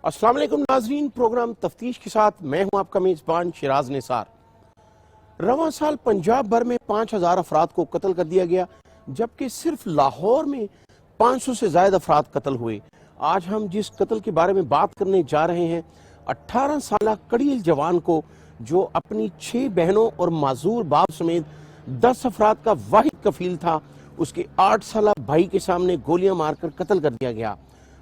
السلام علیکم ناظرین، پروگرام تفتیش کے ساتھ میں ہوں آپ کا میزبان شیراز نثار۔ رواں سال پنجاب بھر میں 5000 افراد کو قتل کر دیا گیا، جبکہ صرف لاہور میں 500 سے زائد افراد قتل ہوئے۔ آج ہم جس قتل کے بارے میں بات کرنے جا رہے ہیں، 18 سالہ کڑیل جوان کو جو اپنی 6 بہنوں اور معذور باپ سمیت 10 افراد کا واحد کفیل تھا، اس کے 8 سالہ بھائی کے سامنے گولیاں مار کر قتل کر دیا گیا۔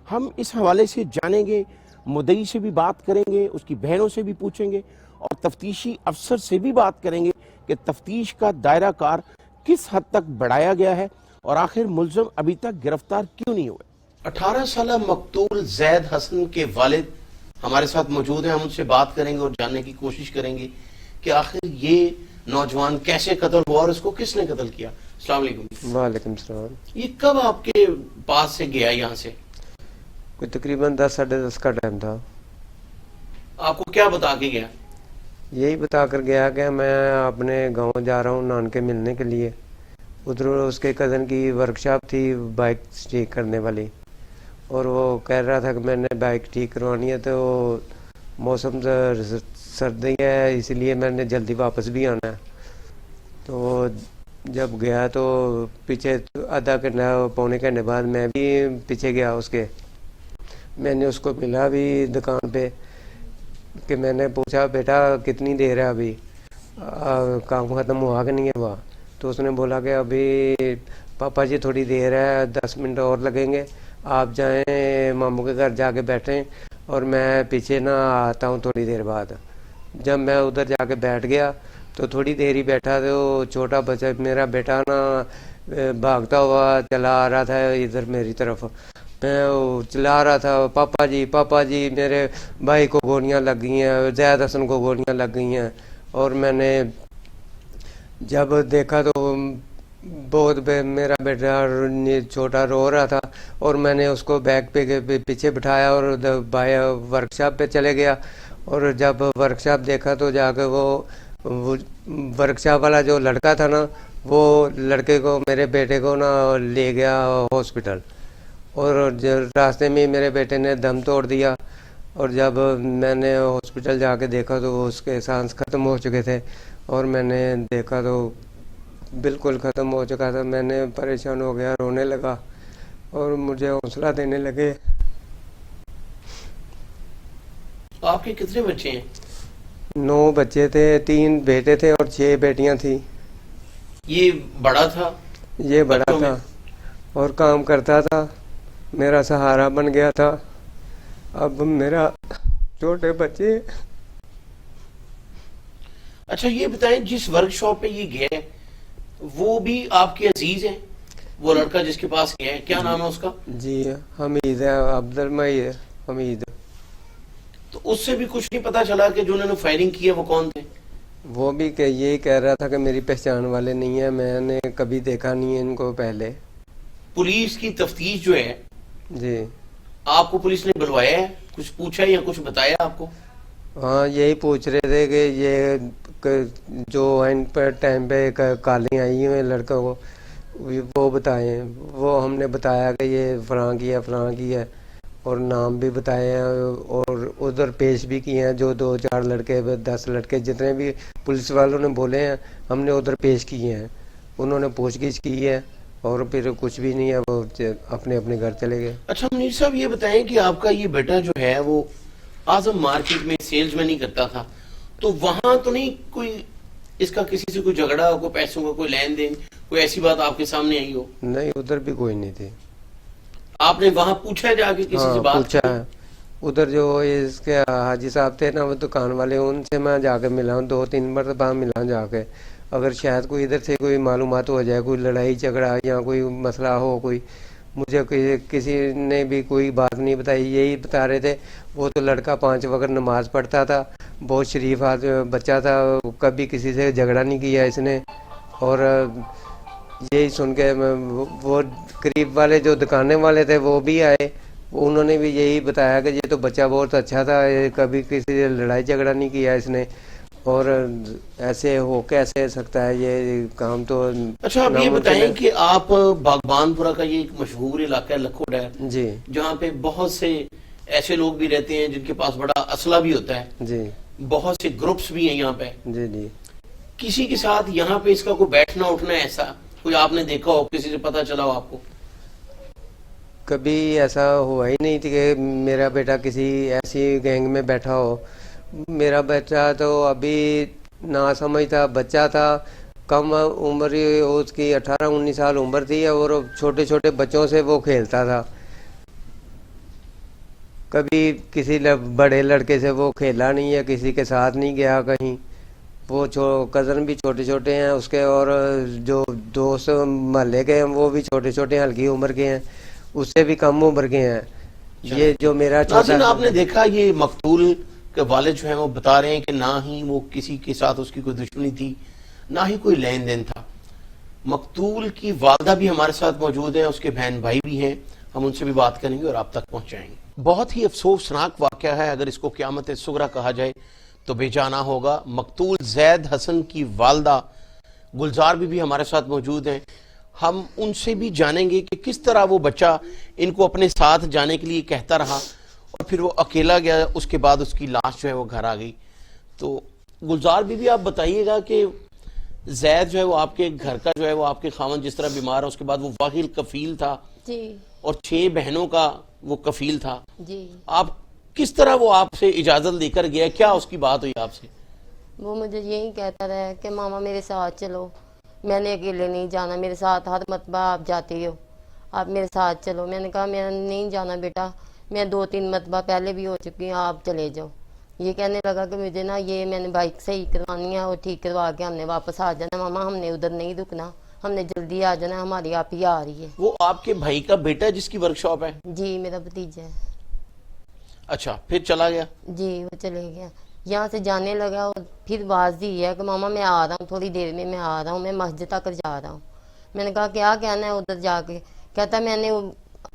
ہم اس حوالے سے جانیں گے، مدعی سے بھی بات کریں گے، اس کی بہنوں سے بھی پوچھیں گے اور تفتیشی افسر سے بھی بات کریں گے کہ تفتیش کا دائرہ کار کس حد تک بڑھایا گیا ہے اور آخر ملزم ابھی تک گرفتار کیوں نہیں ہوئے۔ 18 سالہ مقتول زید حسن کے والد ہمارے ساتھ موجود ہیں، ہم ان سے بات کریں گے اور جاننے کی کوشش کریں گے کہ آخر یہ نوجوان کیسے قتل ہوا اور اس کو کس نے قتل کیا۔ السلام علیکم۔ وعلیکم السلام۔ یہ کب آپ کے پاس سے گیا یہاں سے؟ کوئی تقریباً 10 ساڑھے 10 کا ٹائم تھا۔ آپ کو کیا بتا کے گیا؟ یہی بتا کر گیا کہ میں اپنے گاؤں جا رہا ہوں نانکے ملنے کے لیے۔ ادھر اس کے کزن کی ورکشاپ تھی بائک ٹھیک کرنے والی، اور وہ کہہ رہا تھا کہ میں نے بائک ٹھیک کروانی ہے، تو موسم سردی ہے اس لیے میں نے جلدی واپس بھی آنا ہے۔ تو جب گیا تو پیچھے آدھا گھنٹہ پونے گھنٹے بعد میں بھی پیچھے گیا اس کے، میں نے اس کو ملا بھی دکان پہ کہ میں نے پوچھا بیٹا کتنی دیر ہے ابھی، کام ختم ہوا کہ نہیں ہوا؟ تو اس نے بولا کہ ابھی پاپا جی تھوڑی دیر ہے، 10 منٹ اور لگیں گے، آپ جائیں ماموں کے گھر جا کے بیٹھیں اور میں پیچھے نہ آتا ہوں تھوڑی دیر بعد۔ جب میں ادھر جا کے بیٹھ گیا تو تھوڑی دیر ہی بیٹھا تو چھوٹا بچہ میرا بیٹا نا بھاگتا ہوا چلا آ رہا تھا ادھر میری طرف۔ میں چلا رہا تھا پاپا جی میرے بھائی کو گولیاں لگ گئی ہیں، زید حسن کو گولیاں لگ گئی ہیں۔ اور میں نے جب دیکھا تو بہت میرا بیٹا چھوٹا رو رہا تھا، اور میں نے اس کو بیک پہ پیچھے بٹھایا اور ورکشاپ پہ چلے گیا۔ اور جب ورکشاپ دیکھا تو جا کے وہ ورکشاپ والا جو لڑکا تھا نا، وہ لڑکے کو میرے بیٹے کو نا لے گیا ہاسپٹل، اور راستے میں میرے بیٹے نے دم توڑ دیا۔ اور جب میں نے ہاسپٹل جا کے دیکھا تو اس کے سانس ختم ہو چکے تھے، اور میں نے دیکھا تو بالکل ختم ہو چکا تھا۔ میں نے پریشان ہو گیا، رونے لگا اور مجھے حوصلہ دینے لگے۔ آپ کے کتنے بچے ہیں؟ 9 بچے تھے، 3 بیٹے تھے اور 6 بیٹیاں تھیں۔ یہ بڑا تھا؟ یہ بڑا تھا اور کام کرتا تھا، میرا سہارا بن گیا تھا۔ اب میرا چھوٹے بچے۔ اچھا یہ بتائیں، جس ورک شاپ پہ یہ گیا ہے وہ بھی آپ کے عزیز ہیں؟ وہ لڑکا جس کے پاس گیا ہے کیا نام ہے اس کا؟ جی حمید ہے، عبد المجید حمید۔ تو اس سے بھی کچھ نہیں پتا چلا کہ جو انہوں نے فائرنگ کی ہے وہ کون تھے؟ وہ بھی کہ یہی کہہ رہا تھا کہ میری پہچان والے نہیں ہیں، میں نے کبھی دیکھا نہیں ہے ان کو پہلے۔ پولیس کی تفتیش جو ہے، جی آپ کو پولیس نے بلوایا ہے، کچھ پوچھا یا کچھ بتایا آپ کو؟ ہاں یہی پوچھ رہے تھے کہ یہ جو اینڈ پر ٹائم پہ کالیں آئی ہوئے لڑکوں کو وہ بتائیں۔ وہ ہم نے بتایا کہ یہ فلاں کی ہے اور نام بھی بتائے ہیں، اور ادھر پیش بھی کیے ہیں جو 2-4 لڑکے 10 لڑکے جتنے بھی پولیس والوں نے بولے ہیں ہم نے ادھر پیش کیے ہیں۔ انہوں نے پوچھ گچھ کی ہے اور پھر کچھ بھی نہیں ہے، وہ اپنے اپنے گھر چلے گئے۔ اچھا منیر صاحب یہ بتائیں کہ آپ کا یہ بیٹا جو ہے وہ اعظم مارکیٹ میں سیلز میں نہیں کرتا تھا، تو وہاں تو نہیں کوئی اس کا کسی سے کوئی جھگڑا ہو، کوئی پیسوں کا کوئی لین دین، کوئی ایسی بات آپ کے سامنے آئی ہو؟ نہیں ادھر بھی کوئی نہیں تھی۔ آپ نے وہاں پوچھا جا کے کسی سے بات؟ پوچھا ہے، ادھر جو اس کے حاجی صاحب تھے نا وہ دکان والے، ان سے میں جا کے ملا ہوں، 2-3 مرتبہ ملا ہوں جا کے۔ اگر شاید کوئی ادھر سے کوئی معلومات ہو جائے، کوئی لڑائی جھگڑا یا کوئی مسئلہ ہو، کوئی مجھے کسی نے بھی کوئی بات نہیں بتائی۔ یہی بتا رہے تھے وہ تو لڑکا 5 وقت نماز پڑھتا تھا، بہت شریف بچہ تھا، کبھی کسی سے جھگڑا نہیں کیا اس نے۔ اور یہی سن کے وہ قریب والے جو دکانے والے تھے وہ بھی آئے، انہوں نے بھی یہی بتایا کہ یہ تو بچہ بہت اچھا تھا، کبھی کسی سے لڑائی جھگڑا نہیں کیا اس نے، اور ایسے ہو کیسے سکتا ہے یہ کام تو۔ اچھا آپ یہ بتائیں کہ آپ باغبان پورہ کا یہ ایک مشہور علاقہ ہے لکھو ڈیر، جی جہاں پہ بہت سے ایسے لوگ بھی رہتے ہیں جن کے پاس بڑا اسلحہ بھی ہوتا ہے, جی بہت سے گروپس بھی ہیں یہاں پہ. جی جی. کسی کے ساتھ یہاں پہ اس کا کوئی بیٹھنا اٹھنا ایسا کوئی آپ نے دیکھا ہو, کسی سے پتا چلا ہو آپ کو؟ کبھی ایسا ہوا ہی نہیں تھی کہ میرا بیٹا کسی ایسی گینگ میں بیٹھا ہو. میرا بچہ تو ابھی نہ سمجھتا بچہ تھا, کم عمر اس کی 18-19 سال عمر تھی, اور چھوٹے چھوٹے بچوں سے وہ کھیلتا تھا. کبھی کسی بڑے لڑکے سے وہ کھیلا نہیں ہے, کسی کے ساتھ نہیں گیا کہیں. وہ کزن بھی چھوٹے چھوٹے ہیں اس کے, اور جو دوست محلے کے ہیں وہ بھی چھوٹے چھوٹے ہلکی عمر کے ہیں, اس سے بھی کم عمر کے ہیں. یہ جو میرا ناظرین آپ نے دیکھا یہ مقتول کے والد جو ہیں وہ بتا رہے ہیں کہ نہ ہی وہ کسی کے ساتھ اس کی کوئی دشمنی تھی, نہ ہی کوئی لین دین تھا. مقتول کی والدہ بھی ہمارے ساتھ موجود ہیں, اس کے بہن بھائی بھی ہیں, ہم ان سے بھی بات کریں گے اور آپ تک پہنچائیں گے. بہت ہی افسوسناک واقعہ ہے, اگر اس کو قیامت صغریٰ کہا جائے تو بے جانا ہوگا. مقتول زید حسن کی والدہ گلزار بھی ہمارے ساتھ موجود ہیں, ہم ان سے بھی جانیں گے کہ کس طرح وہ بچہ ان کو اپنے ساتھ جانے کے لیے کہتا رہا اور پھر وہ اکیلا گیا, اس کے بعد اس کی لاش جو ہے وہ گھر آ گئی. تو گلزار بھی آپ بتائیے گا کہ زید جو ہے وہ آپ کے گھر کا جو ہے وہ آپ کے خاوند جس طرح بیمار ہے, اس کے بعد وہ واحد کفیل تھا جی, اور 6 بہنوں کا وہ کفیل تھا. جی, آپ کس طرح وہ آپ سے اجازت لے کر گیا, کیا اس کی بات ہوئی آپ سے؟ وہ مجھے یہی کہتا رہا کہ ماما میرے ساتھ چلو, میں نے اکیلے نہیں جانا, میرے ساتھ ہر مرتبہ آپ جاتے ہو, آپ میرے ساتھ چلو. میں نے کہا میں نہیں جانا بیٹا, میں 2-3 مرتبہ پہلے بھی ہو چکی ہوں, آپ چلے جاؤ. یہ کہنے لگا کہ مجھے نا یہ میں نے بائک صحیح کروانی ہے اور ٹھیک کروا کے ہم نے واپس آ جانا. ماما ہم نے ادھر نہیں رکنا, ہم نے جلدی آ جانا, ہماری آپ ہی آ رہی ہے. وہ آپ کے بھائی کا بیٹا جس کی ورکشاپ ہے؟ جی میرا بھتیجا ہے. اچھا, پھر چلا گیا؟ جی وہ چلے گیا. یہاں سے جانے لگا اور پھر آواز دی ہے کہ ماما میں آ رہا ہوں, تھوڑی دیر میں آ رہا ہوں, میں مسجد تک جا رہا ہوں. میں نے کہا کیا کہنا ہے ادھر جا کے؟ کہتا میں نے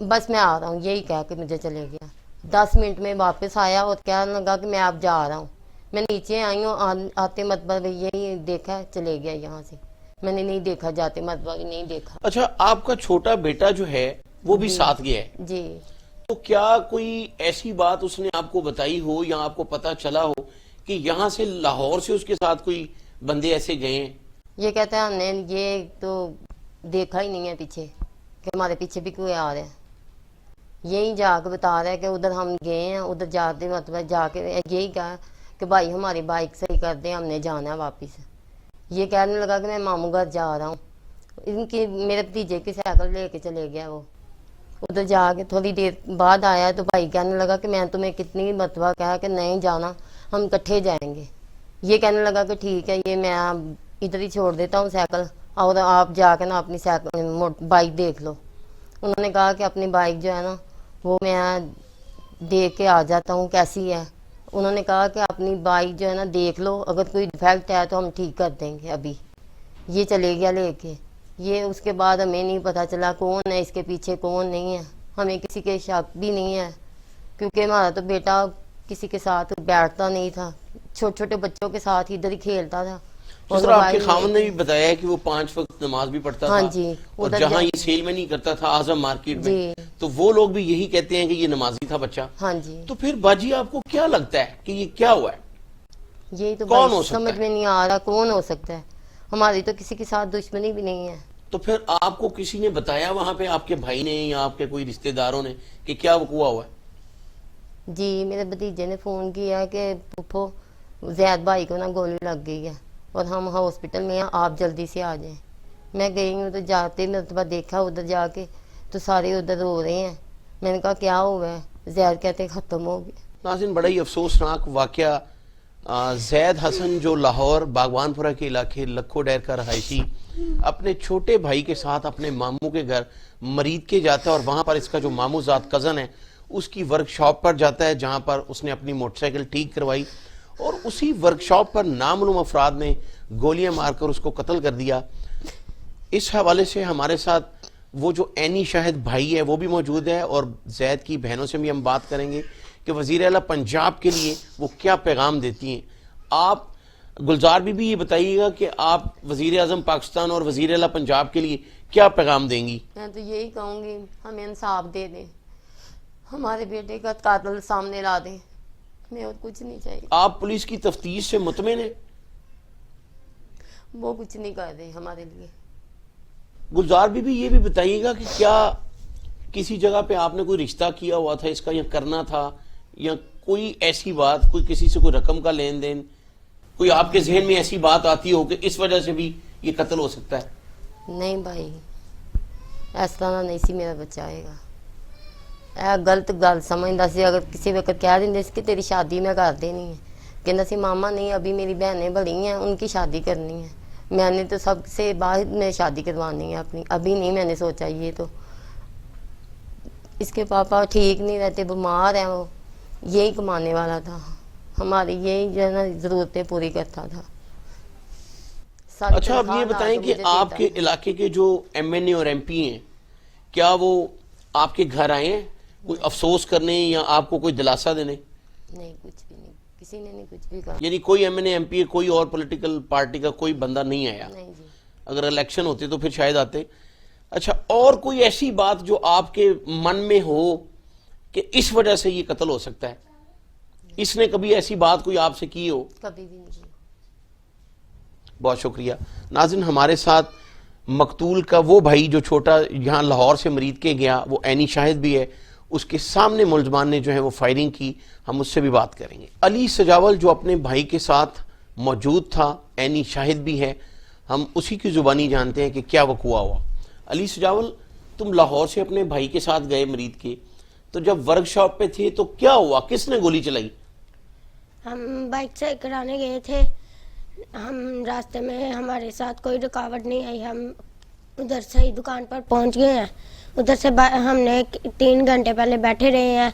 بس میں آ رہا ہوں, یہی کہہ کے مجھے چلے گیا. 10 منٹ میں واپس آیا اور کہنے لگا کہ میں اب جا رہا ہوں. میں نیچے آئی ہوں, آتے مطلب یہی دیکھا چلے گیا یہاں سے, میں نے نہیں دیکھا, جاتے مطلب نہیں دیکھا. اچھا, آپ کا چھوٹا بیٹا جو ہے وہ بھی ساتھ گیا ہے؟ جی. تو کیا کوئی ایسی بات اس نے آپ کو بتائی ہو یا آپ کو پتا چلا ہو کہ یہاں سے لاہور سے اس کے ساتھ کوئی بندے ایسے گئے ہیں؟ یہ کہتا ہے ہم نے یہ تو دیکھا ہی نہیں ہے پیچھے, کہ ہمارے پیچھے بھی کوئی آ رہا ہے. یہی جا کے بتا رہا ہے کہ ادھر ہم گئے ہیں, ادھر جاتے مطلب جا کے یہی کہا کہ بھائی ہماری بائک صحیح کر دیں, ہم نے جانا ہے واپس. یہ کہنے لگا کہ میں ماموں گھر جا رہا ہوں. ان کی میرے بھتیجے کی سائیکل لے کے چلے گیا. وہ ادھر جا کے تھوڑی دیر بعد آیا تو بھائی کہنے لگا کہ میں تمہیں کتنی مرتبہ کہا کہ نہیں جانا, ہم اکٹھے جائیں گے. یہ کہنے لگا کہ ٹھیک ہے, یہ میں ادھر ہی چھوڑ دیتا ہوں سائیکل, اور آپ جا کے نا اپنی سائیکل بائک دیکھ لو. انہوں نے کہا کہ اپنی بائک جو ہے نا وہ میں دیکھ کے آ جاتا ہوں کیسی ہے. انہوں نے کہا کہ اپنی بائک جو ہے نا دیکھ لو, اگر کوئی ڈیفیکٹ ہے تو ہم ٹھیک کر دیں گے ابھی. یہ چلے گیا لے کے. یہ اس کے بعد ہمیں نہیں پتا چلا کون ہے اس کے پیچھے کون نہیں ہے, ہمیں کسی کے شک بھی نہیں ہے, کیونکہ ہمارا تو بیٹا کسی کے ساتھ بیٹھتا نہیں تھا, چھوٹے چھوٹے بچوں کے ساتھ ادھر ہی کھیلتا تھا. جس طرح آپ کے خاوند نے بھی بتایا ہے کہ وہ 5 وقت نماز بھی پڑھتا ہاں تھا, جی, اور جہاں یہ سیل میں نہیں کرتا تھا اعظم مارکیٹ میں, جی, تو وہ لوگ بھی یہی کہتے ہیں کہ یہ نمازی تھا بچہ. ہاں جی. تو پھر باجی آپ کو کیا لگتا ہے کہ یہ کیا ہوا ہے؟ یہی تو کون ہو سمجھ سکتا ہے؟ میں نہیں آ رہا کون ہو سکتا ہے. ہماری تو کسی کے ساتھ دشمنی بھی نہیں ہے. تو پھر آپ کو کسی نے بتایا وہاں پہ, آپ کے بھائی نے یا آپ کے کوئی رشتہ داروں نے, کہ کیا وقوع ہوا ہے؟ جی میرے بھتیجے نے فون کیا کہ پھپھو زید بھائی کو نا گولی لگ گئی ہے اور ہم ہاسپٹل میں ہیں, آپ جلدی سے آ جائیں. میں گئی ہوں تو جاتے مرتبہ دیکھا ادھر جا کے تو سارے ادھر رو رہے ہیں. میں نے کہا کیا ہوا ہے؟ زید کہتے ختم ہو گیا. ناظرین بڑا ہی افسوسناک واقعہ. زید حسن جو لاہور باغوان پورہ کے علاقے لکھو ڈیر کا رہائشی اپنے چھوٹے بھائی کے ساتھ اپنے ماموں کے گھر مرید کے جاتا ہے, اور وہاں پر اس کا جو ماموں ذات کزن ہے اس کی ورکشاپ پر جاتا ہے, جہاں پر اس نے اپنی موٹر سائیکل ٹھیک کروائی, اور اسی ورکشاپ پر نامعلوم افراد نے گولیاں مار کر اس کو قتل کر دیا. اس حوالے سے ہمارے ساتھ وہ جو عینی شاہد بھائی ہے وہ بھی موجود ہے, اور زید کی بہنوں سے بھی ہم بات کریں گے کہ وزیر اعلیٰ پنجاب کے لیے وہ کیا پیغام دیتی ہیں. آپ گلزار بھی یہ بتائیے گا کہ آپ وزیر اعظم پاکستان اور وزیر اعلیٰ پنجاب کے لیے کیا پیغام دیں گی؟ میں تو یہی کہوں گی ہمیں انصاف دے دیں, ہمارے بیٹے کا قاتل سامنے لا دیں، ہمیں اور کچھ نہیں چاہیے. آپ پولیس کی تفتیش سے مطمئن ہیں؟ وہ کچھ نہیں کر رہے ہمارے لیے. گلزار بھی یہ بھی بتائیے گا کہ کیا کسی جگہ پہ آپ نے کوئی رشتہ کیا ہوا تھا اس کا یا کرنا تھا، یا کوئی ایسی بات، کوئی کسی سے کوئی رقم کا لین دین، کوئی آپ کے ذہن میں ایسی بات آتی ہو کہ اس وجہ سے بھی یہ قتل ہو سکتا ہے؟ نہیں بھائی، اس طرح نہیں سی میرا بچہ آئے گا. غلط گل سمجھتا سی، اگر کسی وقت کہہ دیں کہ تیری شادی میں کر دینی ہے، کہنا سی ماما نہیں ابھی میری بہنیں بڑی ہیں ان کی شادی کرنی ہے، میں نے تو سب سے بعد میں شادی کروانی ہے اپنی، ابھی نہیں میں نے سوچا. یہ تو اس کے پاپا ٹھیک نہیں رہتے، بیمار ہیں، وہ یہی کمانے والا تھا، ہماری یہی جو ہے نا ضرورتیں پوری کرتا تھا. اچھا اب یہ بتائیں کہ آپ کے علاقے کے جو ایم این اے اور ایم پی ہیں، کیا وہ آپ کے گھر آئے ہیں کوئی افسوس کرنے یا آپ کو کوئی دلاسا دینے؟ نہیں، کچھ بھی نہیں، کسی نے نہیں کچھ بھی کہا. یعنی کوئی M N A M P کوئی اور پولیٹیکل پارٹی کا کوئی بندہ نہیں آیا؟ نہیں جی. اگر الیکشن ہوتے تو پھر شاید آتے. اچھا، اور کوئی ایسی بات جو آپ کے من میں ہو کہ اس وجہ سے یہ قتل ہو سکتا ہے؟ اس نے کبھی ایسی بات کوئی آپ سے کی ہو؟ کبھی بھی نہیں. بہت شکریہ. ناظرین، ہمارے ساتھ مقتول کا وہ بھائی جو چھوٹا یہاں لاہور سے مرید کے گیا، وہ عینی شاہد بھی ہے، اس کے سامنے ملزمان نے جو ہے وہ فائرنگ کی، ہم اس سے بھی بات کریں گے. علی سجاول جو اپنے بھائی کے ساتھ موجود تھا، عینی شاہد بھی ہے، ہم اسی کی زبانی جانتے ہیں کہ کیا وقوع ہوا. علی سجاول، تم لاہور سے اپنے بھائی کے ساتھ گئے مرید کے، تو جب ورک شاپ پہ تھے تو کیا ہوا، کس نے گولی چلائی؟ ہم بائک سے کرانے گئے تھے، ہم راستے میں ہمارے ساتھ کوئی رکاوٹ نہیں آئی، ہم ادھر سے ہی دکان پر پہنچ گئے ہیں. ادھر سے ہم نے 3 گھنٹے پہلے بیٹھے رہے ہیں،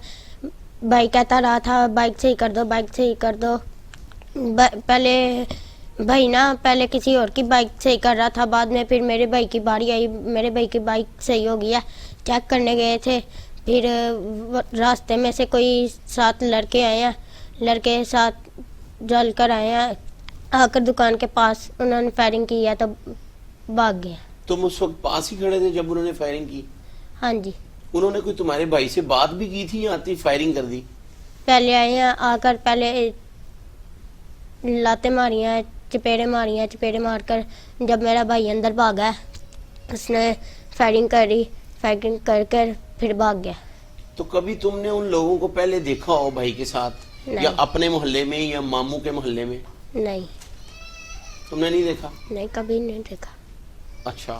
بھائی کہتا رہا تھا بائک سے ہی کر دو، بائک سے ہی کر دو. پہلے بھائی پہلے کسی اور کی بائک سے ہی کر رہا تھا، بعد میں پھر میرے بھائی کی باری آئی، میرے بھائی کی بائک صحیح ہو گیا، چیک کرنے گئے تھے. پھر راستے میں سے کوئی 7 لڑکے آئے ہیں، لڑکے ساتھ جل کر آئے ہیں، آ کر دکان کے پاس انہوں نے فائرنگ کی ہے تو بھاگ گیا. تم اس وقت پاس ہی کھڑے تھے جب انہوں نے فائرنگ کی؟ ہاں جی. انہوں نے کوئی تمہارے بھائی سے بات بھی کی تھی یا آتی فائرنگ کر دی؟ پہلے آئے ہیں، آ کر پہلے لاتے ماری ہیں، چپیڑے ماری ہیں، چپیڑے مار کر جب میرا بھائی اندر بھاگا اس نے فائرنگ کری، فائرنگ کر کر پھر بھاگ گیا. تو کبھی تم نے ان لوگوں کو پہلے دیکھا ہو بھائی کے ساتھ، یا اپنے محلے میں یا ماموں کے محلے میں؟ نہیں. تم نے نہیں دیکھا؟ نہیں، کبھی نہیں دیکھا. اچھا،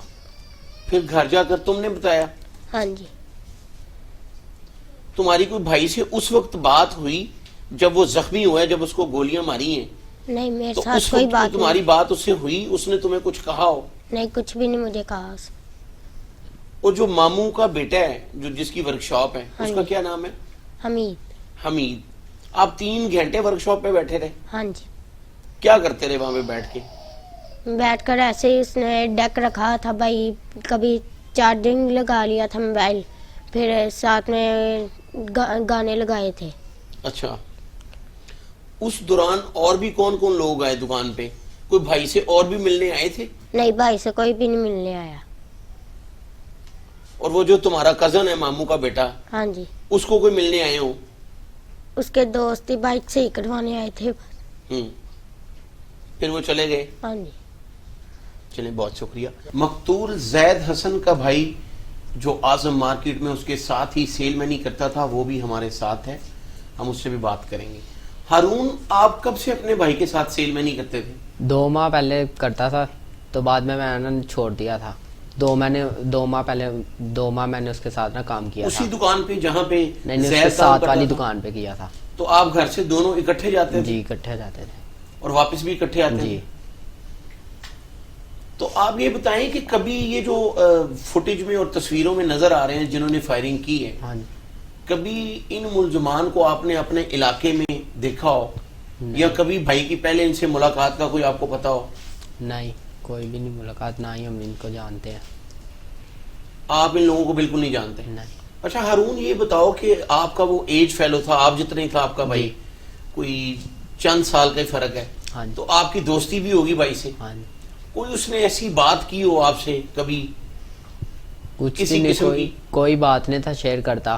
پھر گھر جا کر تم نے بتایا؟ ہاں جی. تمہاری کوئی بھائی سے اس وقت بات ہوئی جب وہ زخمی ہوا ہے، جب اس کو گولیاں ماری ہیں؟ نہیں، میرے تو ساتھ اس کوئی وقت بات تمہاری نہیں. بات اس سے ہوئی، اس نے تمہیں کچھ کہا ہو؟ نہیں، کچھ بھی نہیں مجھے کہا. اور جو ماموں کا بیٹا ہے جو جس کی ورک شاپ ہے، اس کا کیا نام ہے؟ حمید. حمید. آپ 3 گھنٹے ورک شاپ پہ بیٹھے رہے؟ ہاں جی. کیا کرتے رہے وہاں پہ بیٹھ کے؟ بیٹھ کر ایسے ہی اس نے ڈیک رکھا تھا بھائی، کبھی چارجنگ لگا لیا تھا موبائل، پھر ساتھ میں گانے لگائے تھے. اچھا، اس دوران اور بھی کون کون لوگ آئے دکان پہ؟ کوئی بھائی سے اور بھی ملنے آئے تھے؟ نہیں، بھائی سے کوئی بھی نہیں ملنے آیا. اور وہ جو تمہارا کزن ہے ماموں کا بیٹا، ہاں جی. اس کو کوئی ملنے آئے ہوں؟ اس کے دوست ہی بائک سے ہی کروانے آئے تھے. پھر وہ چلے گئے؟ ہاں جی. چلیں، بہت شکریہ. مقتول زید حسن کا بھائی جو اعظم مارکیٹ میں اس کے ساتھ ہی سیل مینی کرتا تھا، وہ بھی ہمارے ساتھ ہے، ہم اس سے بھی بات کریں گے. ہارون، آپ کب سے اپنے بھائی کے ساتھ سیل مینی کرتے تھے؟ 2 ماہ پہلے کرتا تھا، تو بعد میں نے چھوڑ دیا تھا. 2 ماہ میں نے اس کے ساتھ نا کام کیا تھا. اسی دکان پہ جہاں پہ نہیں، اس کے ساتھ والی دکان پہ کیا تھا. تو آپ گھر سے دونوں اکٹھے جاتے تھے؟ جی، اکٹھے جاتے تھے اور واپس بھی اکٹھے آتے جی. تھے؟ تو آپ یہ بتائیں کہ کبھی یہ جو فوٹیج میں اور تصویروں میں نظر آ رہے ہیں جنہوں نے فائرنگ کی ہے، ہاں جی، کبھی ان ملزمان کو آپ نے اپنے علاقے میں دیکھا ہو، یا کبھی بھائی کی پہلے ان سے ملاقات کا کوئی آپ کو پتا ہو؟ نہیں، کوئی بھی نہیں ملاقات، نہ ہی ہم ان کو جانتے ہیں. آپ ان لوگوں کو بالکل نہیں جانتے؟ نہیں. اچھا ہارون، یہ بتاؤ کہ آپ کا وہ ایج فیلو تھا، آپ جتنا ہی تھا آپ کا بھائی، کوئی چند سال کا ہی فرق ہے، ہاں جی. تو آپ کی دوستی بھی ہوگی بھائی سے؟ ہاں جی. کوئی اس نے ایسی بات کی ہو آپ سے کبھی؟ کچھ کسی بھی قسم نہیں، کوئی بات نہیں تھا شیئر کرتا.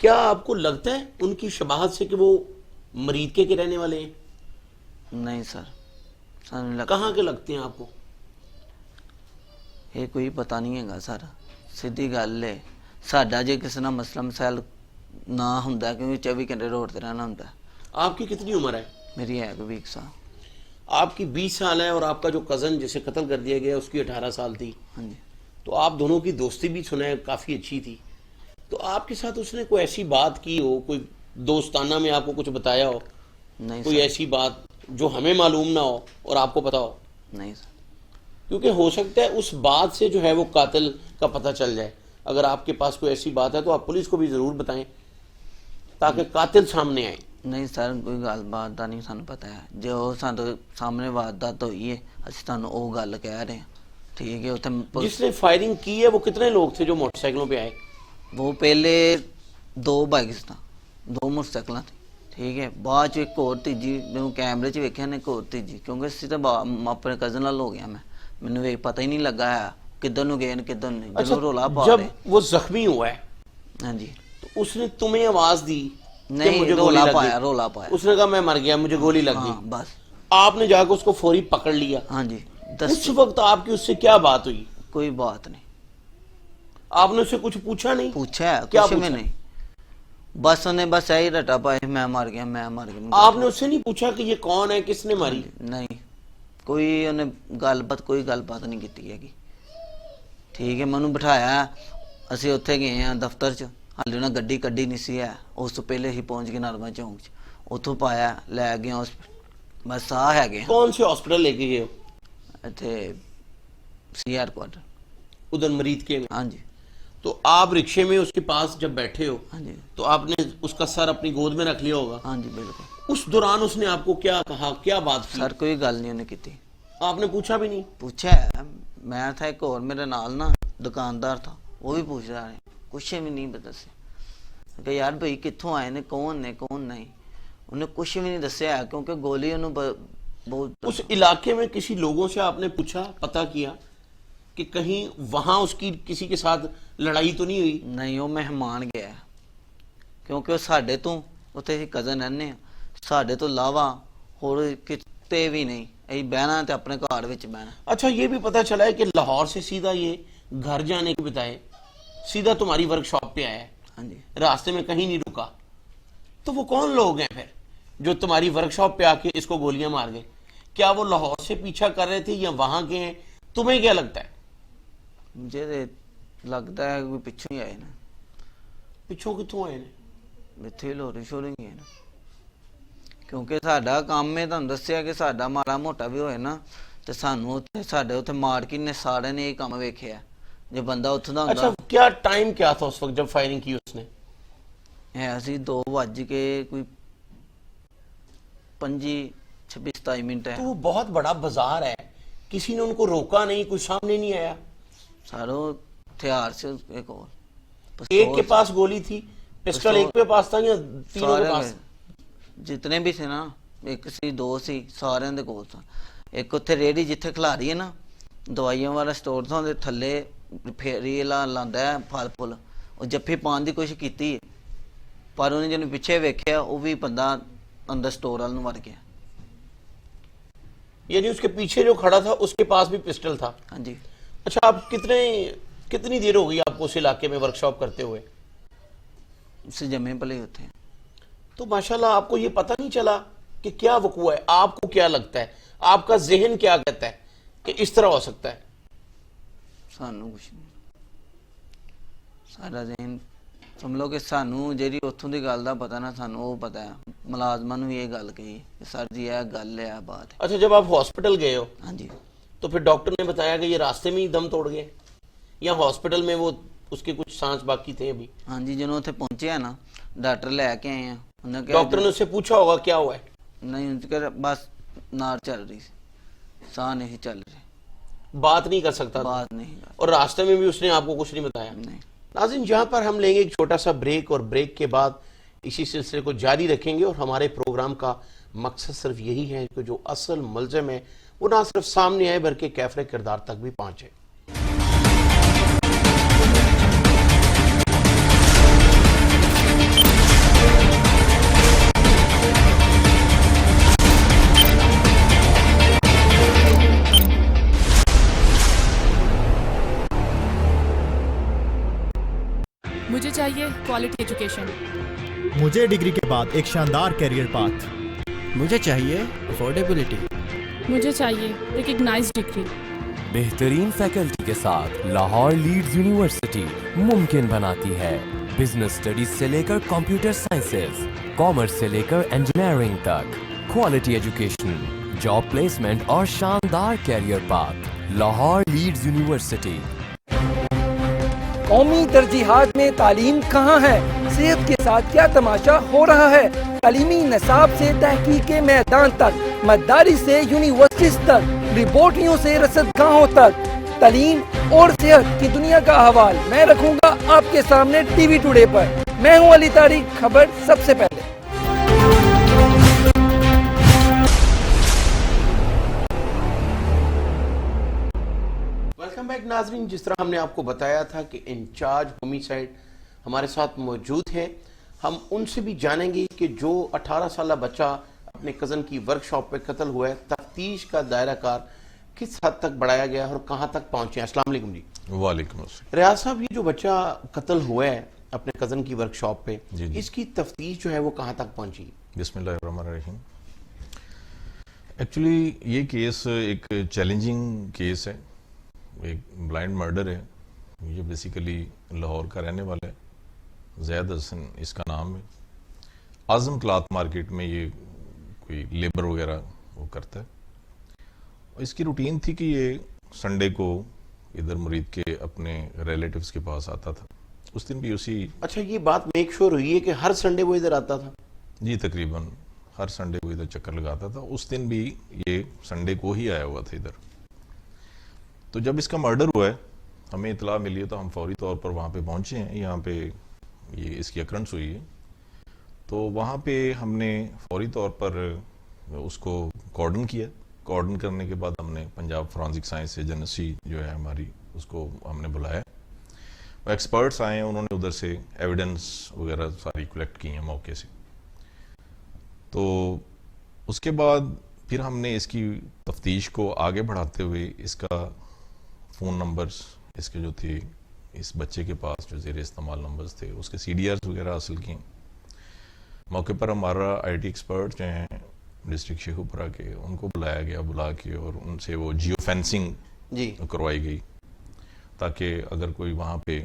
کیا آپ کو لگتا ہے ان کی شباہت سے کہ وہ مریدکے کے رہنے والے ہیں؟ نہیں سر سانو لگ کہاں کے لگتے ہیں آپ کو؟ ਇਹ ਕੋਈ ਪਤਾ ਨਹੀਂ ਹੈਗਾ ਸਰ ਸਿੱਧੀ ਗੱਲ ਹੈ ਸਾਡਾ ਜੇ ਕਿਸੇ ਨਾਲ ਮਸਲਾ ਮਸਾਇਲ ਨਾ ਹੁੰਦਾ ਕਿਉਂਕਿ 24 ਘੰਟੇ ਰੋਡ ਤੇ ਰਹਿਣਾ ਹੁੰਦਾ آپ کی کتنی عمر ہے؟ ਮੇਰੀ ਹੈ ਕੋਈ 20 ਸਾਲ آپ کی 20 سال ہے اور آپ کا جو کزن جسے قتل کر دیا گیا اس کی 18 سال تھی. ਹਾਂਜੀ تو آپ دونوں کی دوستی بھی سنا ہے کافی اچھی تھی. تو آپ کے ساتھ اس نے کوئی ایسی بات کی ہو, کوئی دوستانہ میں آپ کو کچھ بتایا ہو, نہیں کوئی سر ایسی بات جو ہمیں معلوم نہ ہو اور آپ کو پتا ہو؟ نہیں سر کیونکہ ہو سکتا ہے اس بات سے جو ہے وہ قاتل کا پتہ چل جائے. اگر آپ کے پاس کوئی ایسی بات ہے تو آپ پولیس کو بھی ضرور بتائیں تاکہ قاتل سامنے آئے. ਨਹੀਂ ਸਰ ਕੋਈ ਗੱਲਬਾਤ ਦਾ ਨਹੀਂ ਸਾਨੂੰ ਪਤਾ ਹੈ ਜੇ ਉਹ ਸਾਡੇ ਸਾਹਮਣੇ ਵਾਰਦਾਤ ਹੋਈ ਹੈ ਅਸੀਂ ਤੁਹਾਨੂੰ ਉਹ ਗੱਲ ਕਹਿ ਰਹੇ ਹਾਂ ਠੀਕ ਹੈ ਉੱਥੇ جس نے فائرنگ کی ہے وہ کتنے لوگ تھے جو موٹر سائیکلوں پہ آئے؟ وہ پہلے 2 ਬਾਈਕਸ ਤਾਂ 2 ਮੋਟਰਸਾਈਕਲਾਂ ਤੇ ਠੀਕ ਹੈ ਬਾਅਦ ਚ ਇੱਕ ਹੋਰ ਤੀਜੀ ਮੈਨੂੰ ਕੈਮਰੇ 'ਚ ਵੇਖਿਆ ਨੇ ਇੱਕ ਹੋਰ ਤੀਜੀ ਕਿਉਂਕਿ ਅਸੀਂ ਤਾਂ ਆਪਣੇ ਕਜ਼ਨ ਨਾਲ ਹੋ ਗਿਆ ਮੈਨੂੰ ਵੇਖ ਪਤਾ ਹੀ ਨਹੀਂ ਲੱਗਾ ਹੈ ਕਿੱਧਰ ਨੂੰ ਗਏ ਨੇ ਕਿੱਧਰ ਨਹੀਂ ਜਦੋਂ ਰੋਲਾ ਪਾ جب ਰਹੇ وہ زخمی ہوا ہے ਹਾਂਜੀ تو اس نے تمہیں آواز دی کہ نہیں مجھے گولی رولا لگ پایا گئی؟ رولا پایا اس نے کہا میں مر گیا مجھے گولی لگ ہاں گئی. بس آپ نے جا کے اس کو فوری پکڑ لیا. ہاں جی اس وقت آپ کی اس سے کیا بات ہوئی؟ کوئی بات نہیں آپ نے اس سے کچھ پوچھا نہیں؟ پوچھا ہے کیا کچھ پوچھا؟ میں نہیں بس انہیں بس یہی رٹا پائے میں مر گیا آپ نے اس سے نہیں پوچھا کہ یہ کون ہے, کس نے ماری؟ نہیں کوئی انہیں کوئی گل بات نہیں کی ہے ٹھیک ہے میں بٹھایا ਅਸੀਂ ਉੱਥੇ ਗਏ ਆ ਦਫ਼ਤਰ 'ਚ ਹਾਲੇ ਉਹਨਾਂ ਗੱਡੀ ਕੱਢੀ ਨਹੀਂ ਸੀ ਹੈ ਉਸ ਤੋਂ ਪਹਿਲੇ ਹੀ پہنچ ਗਏ ਨਰਮਾ ਚੌਂਕ 'ਚ ਉੱਥੋਂ ਪਾਇਆ ਲੈ ਗਏ ਹਸਪੀਟਲ ਬਸ ਆ ਹੈਗੇ کون سے ہاسپٹل لے کے گئے ہو؟ ਇੱਥੇ CR کوارٹر ادھر مرید کے میں. ہاں جی تو آپ رکشے میں اس کے پاس جب بیٹھے ہو ہاں جی تو آپ نے اس کا سر اپنی گود میں رکھ لیا ہوگا. ہاں جی بالکل اس دوران اس نے آپ کو کیا کہا, کیا بات کی؟ سر کوئی گل نہیں انہیں کی آپ نے پوچھا بھی نہیں؟ پوچھا ہے میں تھا ایک اور میرے نال نا دکاندار تھا وہ بھی پوچھ رہا ہے کچھ بھی نہیں دسے کہ یار بھائی کتوں آئے نے کون نہیں انہیں کچھ بھی نہیں دسیا ہے کیونکہ گولی انہوں بہت اس علاقے میں کسی لوگوں سے آپ نے پوچھا, پتا کیا کہ کہیں وہاں اس کی کسی کے ساتھ لڑائی تو نہیں ہوئی؟ نہیں وہ مہمان گیا کیونکہ وہ ساڈے تو اتنے ہی کزن رہنے ساڈے تو علاوہ ہور کتے بھی نہیں ای بہنا تے اپنے گھر وچ بہنا. اچھا یہ بھی پتا چلا ہے کہ لاہور سے سیدھا یہ گھر جانے کے بتائے سیدھا تمہاری ورک شاپ پہ آیا ہے, ہاں جی راستے میں کہیں نہیں رکا. تو وہ کون لوگ ہیں پھر جو تمہاری ورک شاپ پہ آ کے اس کو گولیاں مار گئے؟ کیا وہ لاہور سے پیچھا کر رہے تھے یا وہاں کے ہیں؟ تمہیں کیا لگتا ہے؟ مجھے لگتا ہے کوئی پچھوں ہی آئے نا پچھوں کتوں آئے نے؟ ਇੱਥੇ ਲੋਰੀ ਸ਼ੋਰੀ ਗਏ ਨਾ ਕਿਉਂਕਿ ਸਾਡਾ ਕੰਮ ਹੈ ਤੁਹਾਨੂੰ ਦੱਸਿਆ ਕਿ ਸਾਡਾ ਮਾੜਾ ਮੋਟਾ ਵੀ ਹੋਏ ਨਾ ਤੇ ਸਾਨੂੰ ਉੱਥੇ ਸਾਡੇ ਉੱਥੇ ਮਾਰਕੀਟ ਨੇ ਸਾਰਿਆਂ ਨੇ ਇਹ ਕੰਮ ਵੇਖਿਆ ਜੇ ਬੰਦਾ ਉੱਥੋਂ ਦਾ اچھا ਹੁੰਦਾ کیا ٹائم کیا تھا اس وقت جب فائرنگ کی اس نے؟ ہے ਅਸੀਂ 2 ਵੱਜ ਕੇ ਕੋਈ 26 ਮਿੰਟ ਹੈ تو وہ بہت بڑا بازار ہے, کسی نے ان کو روکا نہیں, کوئی سامنے نہیں آیا؟ ساروں ہتھیار سے ایک اور ایک کے پاس گولی تھی, پسٹل ایک کے پاس تھا یا تینوں کے پاس؟ جتنے بھی تھے نا ایک سی 2 سی سارے دے کول سن. ایک اتنے ریڑھی جتھے کھلاری ہے نا دوائیاں والا سٹور تھا دے تھلے پھیری لاندا ہے پھل پھل وہ جفی پان دی کوشش کیتی پر انہیں جن پیچھے ویکھیا وہ بھی بندہ اندر سٹور وال نوں وڑ گیا. یعنی اس کے پیچھے جو کھڑا تھا اس کے پاس بھی پسٹل تھا؟ ہاں جی. اچھا آپ کتنی دیر ہو گئی آپ کو اس علاقے میں ورک شاپ کرتے ہوئے؟ اس سے جمے پلے ہوتے ہیں. تو ماشاءاللہ آپ کو یہ پتہ نہیں چلا کہ کیا وقوع ہے؟ آپ کو کیا لگتا ہے, آپ کا ذہن کیا کہتا ہے کہ اس طرح ہو سکتا ہے؟ سانوں کچھ نہیں سارا ذہن سمجھو کہ سانوں جیڑی اتھوں دی گل دا پتہ نا سانوں وہ پتہ ہے ملازماں نوں یہ گل کہی کہ سر جی یہ گل ہے بات ہے. اچھا جب آپ ہاسپٹل گئے ہو ہاں جی تو پھر ڈاکٹر نے بتایا کہ یہ راستے میں ہی دم توڑ گئے یا ہاسپٹل میں وہ اس کے کچھ سانس باقی تھے ابھی؟ ہاں جی جنوں اتنے پہنچے ہیں نا ڈاکٹر لے کے آئے ہیں انہیں کہا ڈاکٹر نے اس سے پوچھا ہوگا کیا ہوا ہے؟ نہیں ان کے بس نار چل رہی سی ساہ نہیں چل رہے بات نہیں کر سکتا تھا بات نہیں اور راستے میں بھی اس نے آپ کو کچھ نہیں بتایا؟ نہیں. ناظرین جہاں پر ہم لیں گے ایک چھوٹا سا بریک اور بریک کے بعد اسی سلسلے کو جاری رکھیں گے اور ہمارے پروگرام کا مقصد صرف یہی ہے کہ جو اصل ملزم ہے وہ نہ صرف سامنے آئے بلکہ کیفر کردار تک بھی پہنچے. quality education. مجھے ڈگری کے بعد ایک شاندار کیریئر پاتھ. مجھے چاہیے افورڈیبلٹی. مجھے چاہیے recognized degree. بہترین فیکلٹی کے ساتھ لاہور لیڈز یونیورسٹی ممکن بناتی ہے بزنس اسٹڈیز سے لے کر کمپیوٹر سائنسز، کامرس سے لے کر انجینئرنگ تک، کوالٹی ایجوکیشن، جاب پلیسمنٹ اور شاندار career path. Lahore Leeds university. قومی ترجیحات میں تعلیم کہاں ہے؟ صحت کے ساتھ کیا تماشا ہو رہا ہے؟ تعلیمی نصاب سے تحقیق کے میدان تک، مدارس سے یونیورسٹیز تک، لیبارٹریوں سے رصد گاہوں تک، تعلیم اور صحت کی دنیا کا احوال میں رکھوں گا آپ کے سامنے ٹی وی ٹوڈے پر. میں ہوں علی طارق، خبر سب سے پہلے. ویلکم بیک ناظرین. جس طرح ہم نے آپ کو بتایا تھا کہ انچارج ہومیسائیڈ ہمارے ساتھ موجود ہیں. ہم ان سے بھی جانیں گے کہ جو 18 سالہ بچہ اپنے کزن کی ورکشاپ پہ قتل ہوا ہے، تفتیش کا دائرہ کار کس حد تک بڑھایا گیا ہے اور کہاں تک پہنچے ہیں. السلام علیکم جی. وعلیکم السلام. ریاض صاحب، یہ جو بچہ قتل ہوا ہے اپنے کزن کی ورکشاپ پہ، اس کی تفتیش جو ہے وہ کہاں تک پہنچی؟ بسم اللہ الرحمن الرحیم. ایکچولی یہ کیس ایک چیلنجنگ کیس ہے، ایک بلائنڈ مرڈر ہے. یہ بیسیکلی لاہور کا رہنے والا ہے، زید حسن اس کا نام ہے. اعظم کلاتھ مارکیٹ میں یہ کوئی لیبر وغیرہ وہ کرتا ہے. اس کی روٹین تھی کہ یہ سنڈے کو ادھر مرید کے اپنے ریلیٹیوز کے پاس آتا تھا. اس دن بھی اسی. اچھا، یہ بات میک شور ہوئی ہے کہ ہر سنڈے وہ ادھر آتا تھا؟ جی، تقریباً ہر سنڈے کو ادھر چکر لگاتا تھا. اس دن بھی یہ سنڈے کو ہی آیا ہوا تھا ادھر. تو جب اس کا مرڈر ہوا ہے، ہمیں اطلاع ملی ہے تو ہم فوری طور پر وہاں پہ پہنچے ہیں. یہاں پہ یہ اس کی اکرنس ہوئی ہے، تو وہاں پہ ہم نے فوری طور پر اس کو کارڈن کیا. کارڈن کرنے کے بعد ہم نے پنجاب فورانزک سائنس ایجنسی جو ہے ہماری، اس کو ہم نے بلایا. وہ ایکسپرٹس آئے ہیں، انہوں نے ادھر سے ایویڈنس وغیرہ ساری کلیکٹ کی ہیں موقع سے. تو اس کے بعد پھر ہم نے اس کی تفتیش کو آگے بڑھاتے ہوئے اس کا فون نمبرز اس کے جو تھے، اس بچے کے پاس جو زیر استعمال نمبرز تھے، اس کے CDRs وغیرہ حاصل کیے. موقع پر ہمارا IT ایکسپرٹ جو ہیں ڈسٹرکٹ شیخوپورہ کے، ان کو بلایا گیا، بلا کے اور ان سے وہ جیو فینسنگ کروائی گئی، تاکہ اگر کوئی وہاں پہ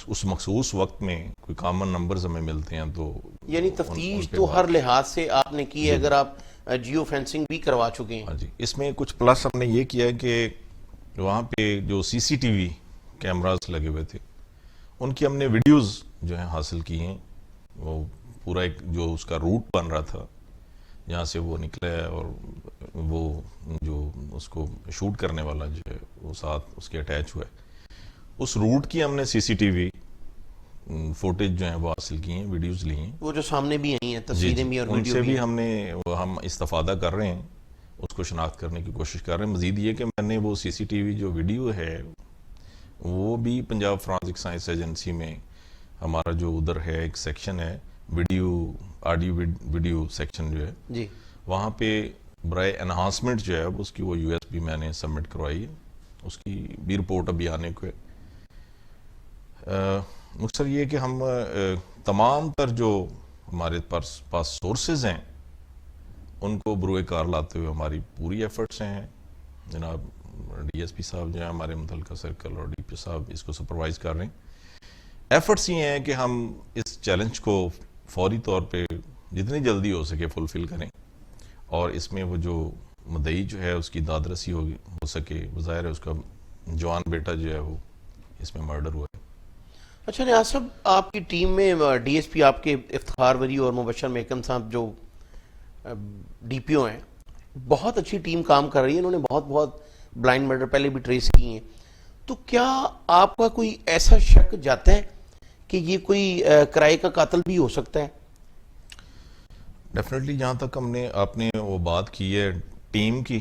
اس مخصوص وقت میں کوئی کامن نمبرز ہمیں ملتے ہیں تو. یعنی تفتیش تو ہر لحاظ سے آپ نے کی ہے، اگر آپ جیو فینسنگ بھی کروا چکے ہیں. ہاں جی. اس میں کچھ پلس ہم نے یہ کیا ہے کہ وہاں پہ جو CCTV کیمراز لگے ہوئے تھے، ان کی ہم نے ویڈیوز جو ہیں حاصل کی ہیں. وہ پورا ایک جو اس کا روٹ بن رہا تھا، جہاں سے وہ نکلا ہے، اور وہ جو اس کو شوٹ کرنے والا جو ہے وہ ساتھ اس کے اٹیچ ہوا ہے، اس روٹ کی ہم نے CCTV فوٹیج جو ہیں وہ حاصل کی ہیں، ویڈیوز لی ہیں. وہ جو سامنے بھی آئی ہیں، تصویریں بھی اور ان ویڈیو سے بھی بھی ہم استفادہ کر رہے ہیں، اس کو شناخت کرنے کی کوشش کر رہے ہیں. مزید یہ کہ میں نے وہ CCTV جو ویڈیو ہے وہ بھی پنجاب فورانزک سائنس ایجنسی میں ہمارا جو ادھر ہے ایک سیکشن ہے، آڈیو ویڈیو سیکشن جو ہے جی، وہاں پہ برائے انہانسمنٹ جو ہے اس کی وہ USB میں نے سبمٹ کروائی ہے. اس کی بھی رپورٹ ابھی آنے کو ہے. مختصر یہ کہ ہم تمام تر جو ہمارے پاس سورسز ہیں ان کو بروئے کار لاتے ہوئے ہماری پوری ایفرٹس ہیں. جناب DSP صاحب جو ہیں ہمارے متعلقہ سرکل اور DP صاحب اس کو سپروائز کر رہے ہیں. ایفرٹس یہ ہیں کہ ہم اس چیلنج کو فوری طور پہ جتنی جلدی ہو سکے فلفل کریں، اور اس میں وہ جو مدعی جو ہے اس کی داد رسی ہو سکے. بظاہر ہے اس کا جوان بیٹا جو ہے وہ اس میں مرڈر ہوا ہے. اچھا نیاز صاحب، آپ کی ٹیم میں DSP آپ کے افتخار وری اور مبشر میکن صاحب جو DPO ہیں، بہت اچھی ٹیم کام کر رہی ہے. انہوں نے بہت بلائنڈ مرڈر پہلے بھی ٹریس کی ہیں. تو کیا آپ کا کوئی ایسا شک جاتا ہے کہ یہ کوئی کرائے کا قاتل بھی ہو سکتا ہے؟ ڈیفینیٹلی. جہاں تک آپ نے وہ بات کی ہے ٹیم کی،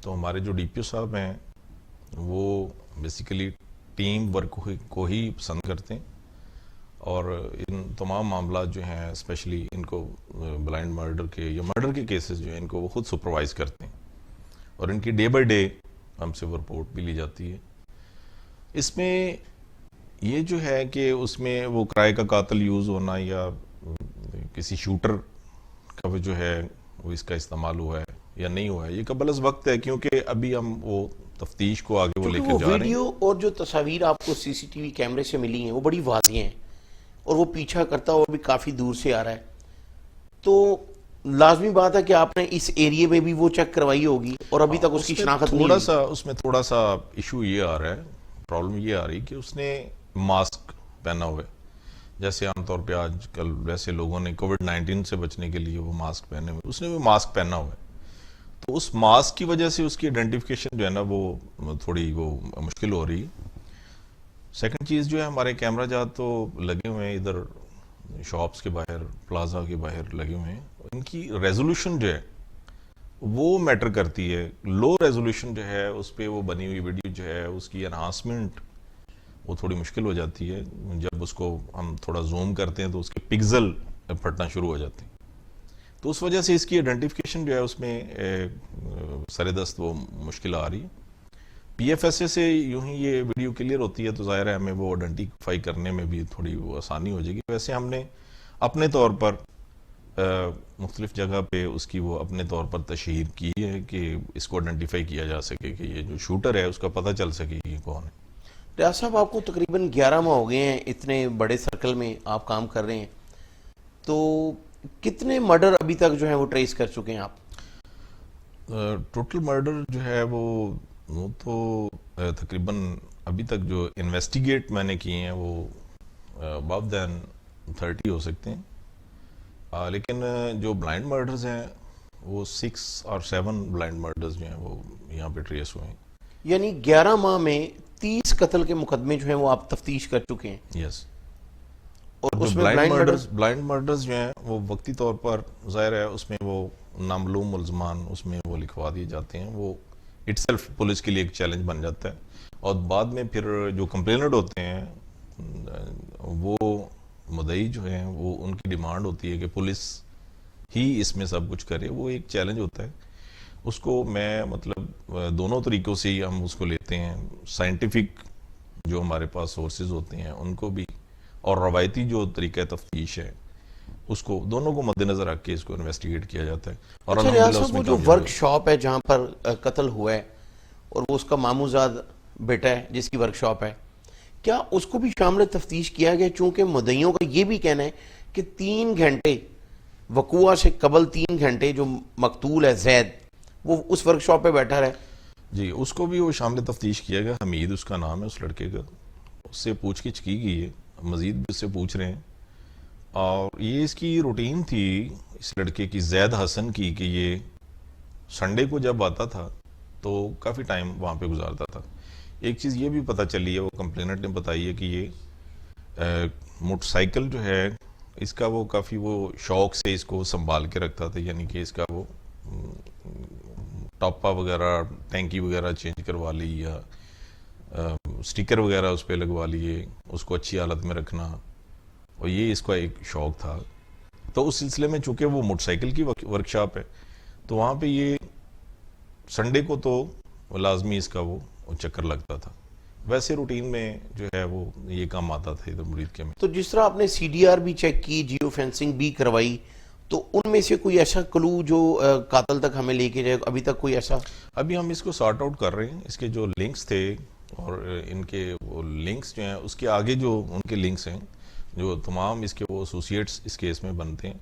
تو ہمارے جو DPO صاحب ہیں وہ بیسیکلی ٹیم ورک کو ہی پسند کرتے ہیں، اور ان تمام معاملات جو ہیں اسپیشلی ان کو بلائنڈ مرڈر کے یا مرڈر کے کیسز جو ہیں ان کو وہ خود سپروائز کرتے ہیں، اور ان کی ڈے بائی ڈے ہم سے وہ رپورٹ بھی لی جاتی ہے. اس میں یہ جو ہے کہ اس میں وہ کرائے کا قاتل یوز ہونا یا کسی شوٹر کا جو ہے وہ اس کا استعمال ہوا ہے یا نہیں ہوا ہے، یہ قبل از وقت ہے، کیونکہ ابھی ہم وہ تفتیش کو آگے وہ لے کے جا رہے ہیں. ویڈیو اور جو تصاویر آپ کو سی سی ٹی وی کیمرے سے ملی ہیں وہ بڑی واضح ہیں اور وہ پیچھا کرتا ہوا بھی کافی دور سے آ رہا ہے، تو لازمی بات ہے کہ آپ نے اس ایریے میں بھی وہ چیک کروائی ہوگی اور ابھی تک اس کی شناخت نہیں ہوئی. اس میں تھوڑا سا ایشو یہ آ رہا ہے، پرابلم یہ آ رہی کہ اس نے ماسک پہنا ہوا ہے. جیسے عام طور پہ آج کل ویسے لوگوں نے کووڈ-19 سے بچنے کے لیے وہ ماسک پہنے ہوئے، اس نے وہ ماسک پہنا ہوا ہے، تو اس ماسک کی وجہ سے اس کی آئیڈینٹیفیکیشن جو ہے نا وہ تھوڑی وہ مشکل ہو رہی ہے. سیکنڈ چیز جو ہے ہمارے کیمرہ جات تو لگے ہوئے ہیں ادھر شاپس کے باہر، پلازا کے باہر لگے ہوئے ہیں، ان کی ریزولوشن جو ہے وہ میٹر کرتی ہے. لو ریزولوشن جو ہے اس پہ وہ بنی ہوئی ویڈیو جو ہے اس کی انہانسمنٹ وہ تھوڑی مشکل ہو جاتی ہے. جب اس کو ہم تھوڑا زوم کرتے ہیں تو اس کے پکزل پھٹنا شروع ہو جاتے ہیں، تو اس وجہ سے اس کی آئیڈینٹیفیکیشن جو ہے اس میں سر دست وہ مشکل آ رہی ہے. پی ایف ایس اے سے یوں ہی یہ ویڈیو کلیئر ہوتی ہے تو ظاہر ہے ہمیں وہ آئیڈینٹیفائی کرنے میں بھی تھوڑی وہ آسانی ہو جائے گی. ویسے ہم نے اپنے طور پر مختلف جگہ پہ اس کی وہ اپنے طور پر تشہیر کی ہے کہ اس کو آئیڈینٹیفائی کیا جا سکے کہ یہ جو شوٹر ہے اس کا پتہ چل سکے کہ یہ کون ہے. ریاض صاحب آپ کو تقریباً 11 ماہ ہو گئے ہیں اتنے بڑے سرکل میں آپ کام کر رہے ہیں، تو کتنے مرڈر ابھی تک جو ہے وہ ٹریس کر چکے ہیں آپ؟ ٹوٹل مرڈر جو ہے وہ تو تقریباً ابھی تک جو انویسٹیگیٹ میں نے کیے ہیں وہ ابو دین 30 ہو سکتے ہیں، لیکن جو بلائنڈ مرڈرز ہیں وہ 6 اور 7 بلائنڈ مرڈرز جو ہیں وہ یہاں پہ ٹریس ہوئے ہیں. یعنی 11 ماہ میں 30 قتل کے مقدمے جو ہیں وہ آپ تفتیش کر چکے ہیں. یس. اور اس میں بلائنڈ مرڈرز جو ہیں وہ وقتی طور پر ظاہر ہے اس میں وہ نامعلوم ملزمان اس میں وہ لکھوا دیے جاتے ہیں، وہ اٹ سیلف پولیس کے لیے ایک چیلنج بن جاتا ہے. اور بعد میں پھر جو کمپلیننٹ ہوتے ہیں وہ مدعی جو ہیں وہ ان کی ڈیمانڈ ہوتی ہے کہ پولیس ہی اس میں سب کچھ کرے، وہ ایک چیلنج ہوتا ہے. اس کو میں مطلب دونوں طریقوں سے ہی ہم اس کو لیتے ہیں، سائنٹیفک جو ہمارے پاس سورسز ہوتے ہیں ان کو بھی، اور روایتی جو طریقہ تفتیش ہے اس کو، دونوں کو مد نظر رکھ کے اس کو انویسٹیگیٹ کیا جاتا ہے. اور وہ جو ورک شاپ ہے جہاں پر قتل ہوا ہے اور وہ اس کا ماموزاد بیٹا ہے جس کی ورک شاپ ہے، کیا اس کو بھی شامل تفتیش کیا گیا؟ چونکہ مدعیوں کا یہ بھی کہنا ہے کہ 3 گھنٹے وقوع سے قبل 3 گھنٹے جو مقتول ہے زید وہ اس ورک شاپ پہ بیٹھا رہے. جی اس کو بھی وہ شامل تفتیش کیا گیا. حمید اس کا نام ہے اس لڑکے کا، اس سے پوچھ گچھ کی گئی ہے، مزید بھی اس سے پوچھ رہے ہیں. اور یہ اس کی روٹین تھی اس لڑکے کی، زید حسن کی، کہ یہ سنڈے کو جب آتا تھا تو کافی ٹائم وہاں پہ گزارتا تھا. ایک چیز یہ بھی پتہ چلی ہے، وہ کمپلیننٹ نے بتائی ہے کہ یہ موٹر سائیکل جو ہے اس کا وہ کافی وہ شوق سے اس کو سنبھال کے رکھتا تھا، یعنی کہ اس کا وہ ٹاپا وغیرہ ٹینکی وغیرہ چینج کروا لی یا سٹیکر وغیرہ اس پہ لگوا لیے، اس کو اچھی حالت میں رکھنا، اور یہ اس کا ایک شوق تھا. تو اس سلسلے میں چونکہ وہ موٹر سائیکل کی ورک شاپ ہے تو وہاں پہ یہ سنڈے کو تو لازمی اس کا وہ چکر لگتا تھا. ویسے روٹین میں جو ہے وہ یہ کام آتا تھا ادھر مرید کے میں. تو جس طرح آپ نے سی ڈی آر بھی چیک کی، جیو فینسنگ بھی کروائی، تو ان میں سے کوئی ایسا کلو جو قاتل تک ہمیں لے کے جائے، ابھی تک کوئی ایسا؟ ابھی ہم اس کو سارٹ آؤٹ کر رہے ہیں. اس کے جو لنکس تھے اور ان کے وہ لنکس جو ہیں اس کے آگے جو ان کے لنکس ہیں، جو تمام اس کے وہ ایسوسیٹس اس کیس میں بنتے ہیں،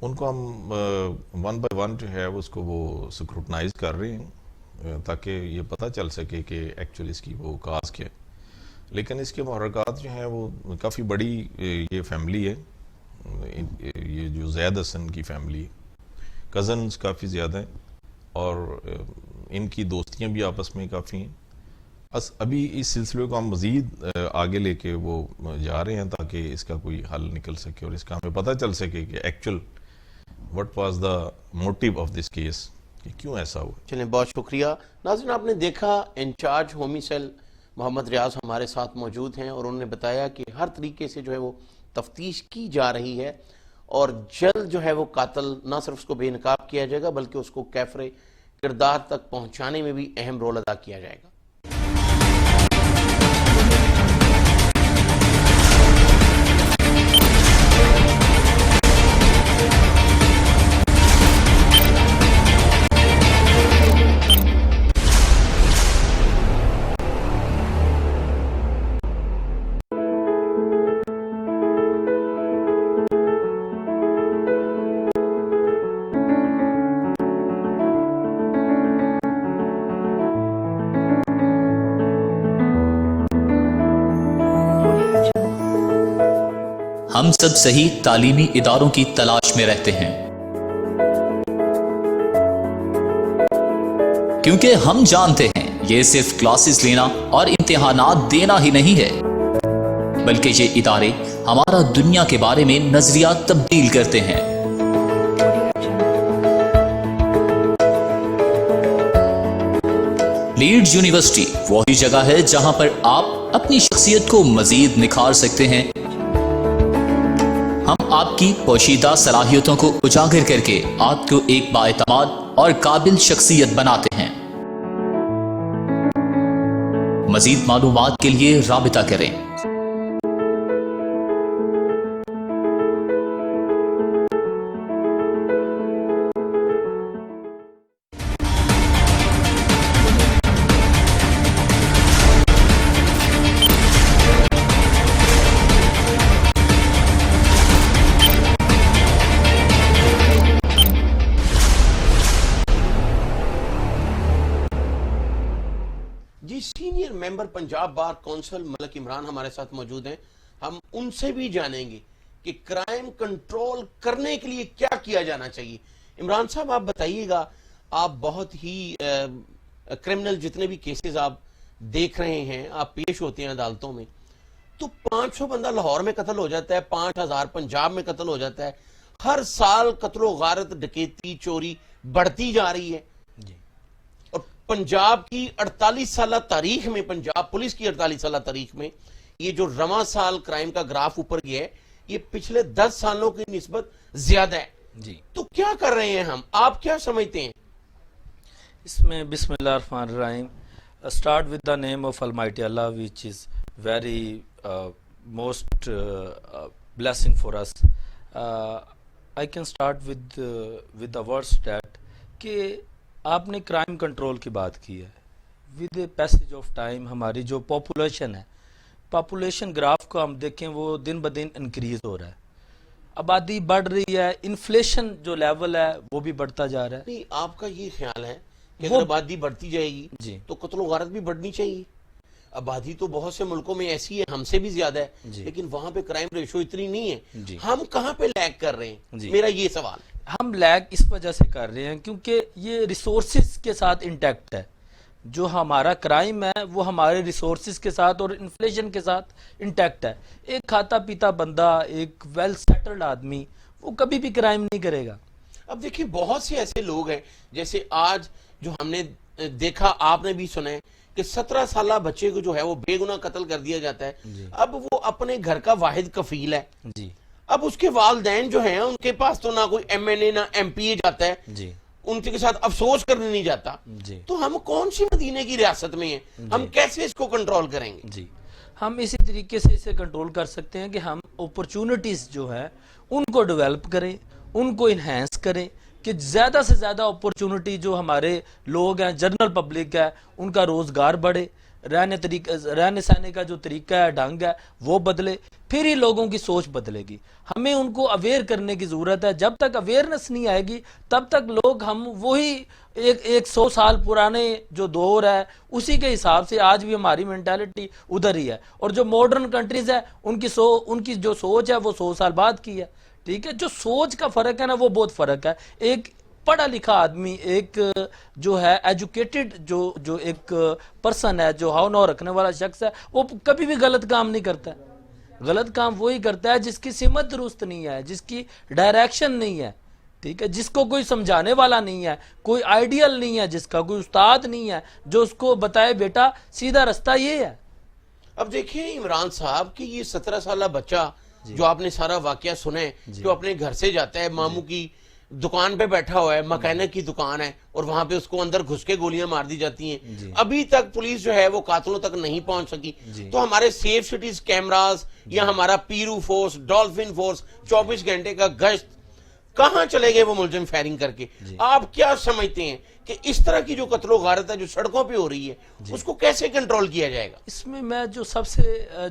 ان کو ہم 1 بائی 1 جو ہے اس کو وہ سکروٹنائز کر رہے ہیں تاکہ یہ پتہ چل سکے کہ ایکچولی اس کی وہ کاز کیا ہے. لیکن اس کے محرکات جو ہیں وہ کافی بڑی یہ فیملی ہے، یہ جو زید حسن کی فیملی، کزنز کافی زیادہ ہیں اور ان کی دوستیاں بھی آپس میں کافی ہیں. ابھی اس سلسلے کو ہم مزید آگے لے کے وہ جا رہے ہیں تاکہ اس کا کوئی حل نکل سکے اور اس کا ہمیں پتہ چل سکے کہ actual what was the motive of this case، کہ کیوں ایسا ہوا. چلیں بہت شکریہ. ناظرین آپ نے دیکھا انچارج ہومی سیل محمد ریاض ہمارے ساتھ موجود ہیں اور انہوں نے بتایا کہ ہر طریقے سے جو ہے وہ تفتیش کی جا رہی ہے اور جلد جو ہے وہ قاتل نہ صرف اس کو بے نقاب کیا جائے گا بلکہ اس کو کیفر کردار تک پہنچانے میں بھی اہم رول ادا کیا جائے گا. ہم سب صحیح تعلیمی اداروں کی تلاش میں رہتے ہیں، کیونکہ ہم جانتے ہیں یہ صرف کلاسز لینا اور امتحانات دینا ہی نہیں ہے، بلکہ یہ ادارے ہمارا دنیا کے بارے میں نظریات تبدیل کرتے ہیں۔ لیڈز یونیورسٹی وہی جگہ ہے جہاں پر آپ اپنی شخصیت کو مزید نکھار سکتے ہیں۔ ہم آپ کی پوشیدہ صلاحیتوں کو اجاگر کر کے آپ کو ایک بااعتماد اور قابل شخصیت بناتے ہیں۔ مزید معلومات کے لیے رابطہ کریں۔ Senior member Punjab bar council Malik Imran ہمارے ساتھ موجود ہیں، ہم ان سے بھی جانیں گے کہ کرائم کنٹرول کرنے کے لیے کیا کیا جانا چاہیے۔ عمران صاحب آپ بتائیے گا، آپ بہت ہی کرمنل جتنے بھی کیسز آپ دیکھ رہے ہیں، آپ پیش ہوتے ہیں عدالتوں میں، تو 500 بندہ لاہور میں قتل ہو جاتا ہے، 5000 پنجاب میں قتل ہو جاتا ہے، ہر سال قتل و غارت، ڈکیتی، چوری بڑھتی جا رہی ہے۔ اور پنجاب کی 48 سالہ تاریخ میں، پنجاب پولیس کی 48 سالہ تاریخ میں یہ جو رواں سال کرائم کا گراف اوپر گیا ہے، یہ پچھلے 10 سالوں کی نسبت زیادہ ہے۔ جی تو کیا کر رہے ہیں ہم، آپ کیا سمجھتے ہیں؟ اس میں بسم اللہ الرحمن الرحیم، start with the name of Almighty Allah, which is very most blessing for us. I can start with the words that کہ آپ نے کرائم کنٹرول کی بات کی ہے۔ With a passage of time ہماری جو پاپولیشن ہے، پاپولیشن گراف کو ہم دیکھیں وہ دن بدن انکریز ہو رہا ہے، آبادی بڑھ رہی ہے، انفلیشن جو لیول ہے وہ بھی بڑھتا جا رہا ہے۔ نہیں، آپ کا یہ خیال ہے کہ اگر آبادی بڑھتی جائے گی جی تو قتل و غارت بھی بڑھنی چاہیے؟ آبادی تو بہت سے ملکوں میں ایسی ہے، ہم سے بھی زیادہ ہے، لیکن وہاں پہ کرائم ریشو اتنی نہیں ہے، ہم کہاں پہ لیگ کر رہے ہیں؟ میرا یہ سوال ہے۔ ہم لیگ اس وجہ سے کر رہے ہیں کیونکہ یہ ریسورسز کے ساتھ انٹیکٹ ہے، جو ہمارا کرائم ہے وہ ہمارے ریسورسز کے ساتھ اور انفلیشن کے ساتھ انٹیکٹ ہے۔ ایک کھاتا پیتا بندہ، ایک ویل سیٹلڈ آدمی، وہ کبھی بھی کرائم نہیں کرے گا۔ اب دیکھیں بہت سے ایسے لوگ ہیں، جیسے آج جو ہم نے دیکھا، آپ نے بھی سنا ہے کہ 17 سالہ بچے کو جو ہے وہ بے گناہ قتل کر دیا جاتا ہے۔ اب وہ اپنے گھر کا واحد کفیل ہے، اب اس کے والدین جو ہیں ان کے پاس تو نہ کوئی ایم این اے نہ ایم پی اے جاتا ہے، ان کے ساتھ افسوس کرنے نہیں جاتا، تو ہم کون سی مدینے کی ریاست میں ہیں؟ ہم کیسے اس کو کنٹرول کریں گے؟ ہم اسی طریقے سے اسے کنٹرول کر سکتے ہیں کہ ہم اپرچونٹیز جو ہے ان کو ڈیولپ کریں، ان کو انہینس کریں، کہ زیادہ سے زیادہ اپرچونٹی جو ہمارے لوگ ہیں، جنرل پبلک ہے، ان کا روزگار بڑھے، رہنے سہنے کا جو طریقہ ہے، ڈھنگ ہے، وہ بدلے، پھر ہی لوگوں کی سوچ بدلے گی۔ ہمیں ان کو اویئر کرنے کی ضرورت ہے۔ جب تک اویئرنس نہیں آئے گی تب تک لوگ ہم وہی ایک 100 سال پرانے جو دور ہے اسی کے حساب سے آج بھی ہماری مینٹالٹی ادھر ہی ہے، اور جو ماڈرن کنٹریز ہے ان کی جو سوچ ہے وہ 100 سال بعد کی ہے۔ ٹھیک ہے، جو سوچ کا فرق ہے نا وہ بہت فرق ہے۔ ایک پڑھا لکھا آدمی، ایک جو ہے ایجوکیٹڈ جو ایک پرسن ہے، جو ہاؤ نو رکھنے والا شخص ہے، وہ کبھی بھی غلط کام نہیں کرتا ہے۔ غلط کام وہی کرتا ہے جس کی سمت درست نہیں ہے، جس کی ڈائریکشن نہیں ہے، ٹھیک ہے، جس کو کوئی سمجھانے والا نہیں ہے، کوئی آئیڈیل نہیں ہے، جس کا کوئی استاد نہیں ہے جو اس کو بتائے بیٹا سیدھا رستہ یہ ہے۔ اب دیکھیں عمران صاحب کہ یہ 17 سالہ بچہ جو آپ نے سارا واقعہ سنے، جو اپنے گھر سے جاتا ہے، ماموں کی دکان پہ بیٹھا ہوا ہے، مکینک کی دکان ہے، اور وہاں پہ اس کو اندر گھس کے گولیاں مار دی جاتی ہیں، ابھی تک پولیس جو ہے وہ قاتلوں تک نہیں پہنچ سکی۔ تو ہمارے سیف سٹیز کیمراز یا ہمارا پیرو فورس، ڈولفن فورس 24 گھنٹے کا گشت کہاں چلے گئے وہ ملزم فائرنگ کر کے؟ آپ کیا سمجھتے ہیں کہ اس طرح کی جو قتل و غارت ہے جو سڑکوں پہ ہو رہی ہے اس کو کیسے کنٹرول کیا جائے گا؟ اس میں میں جو سب سے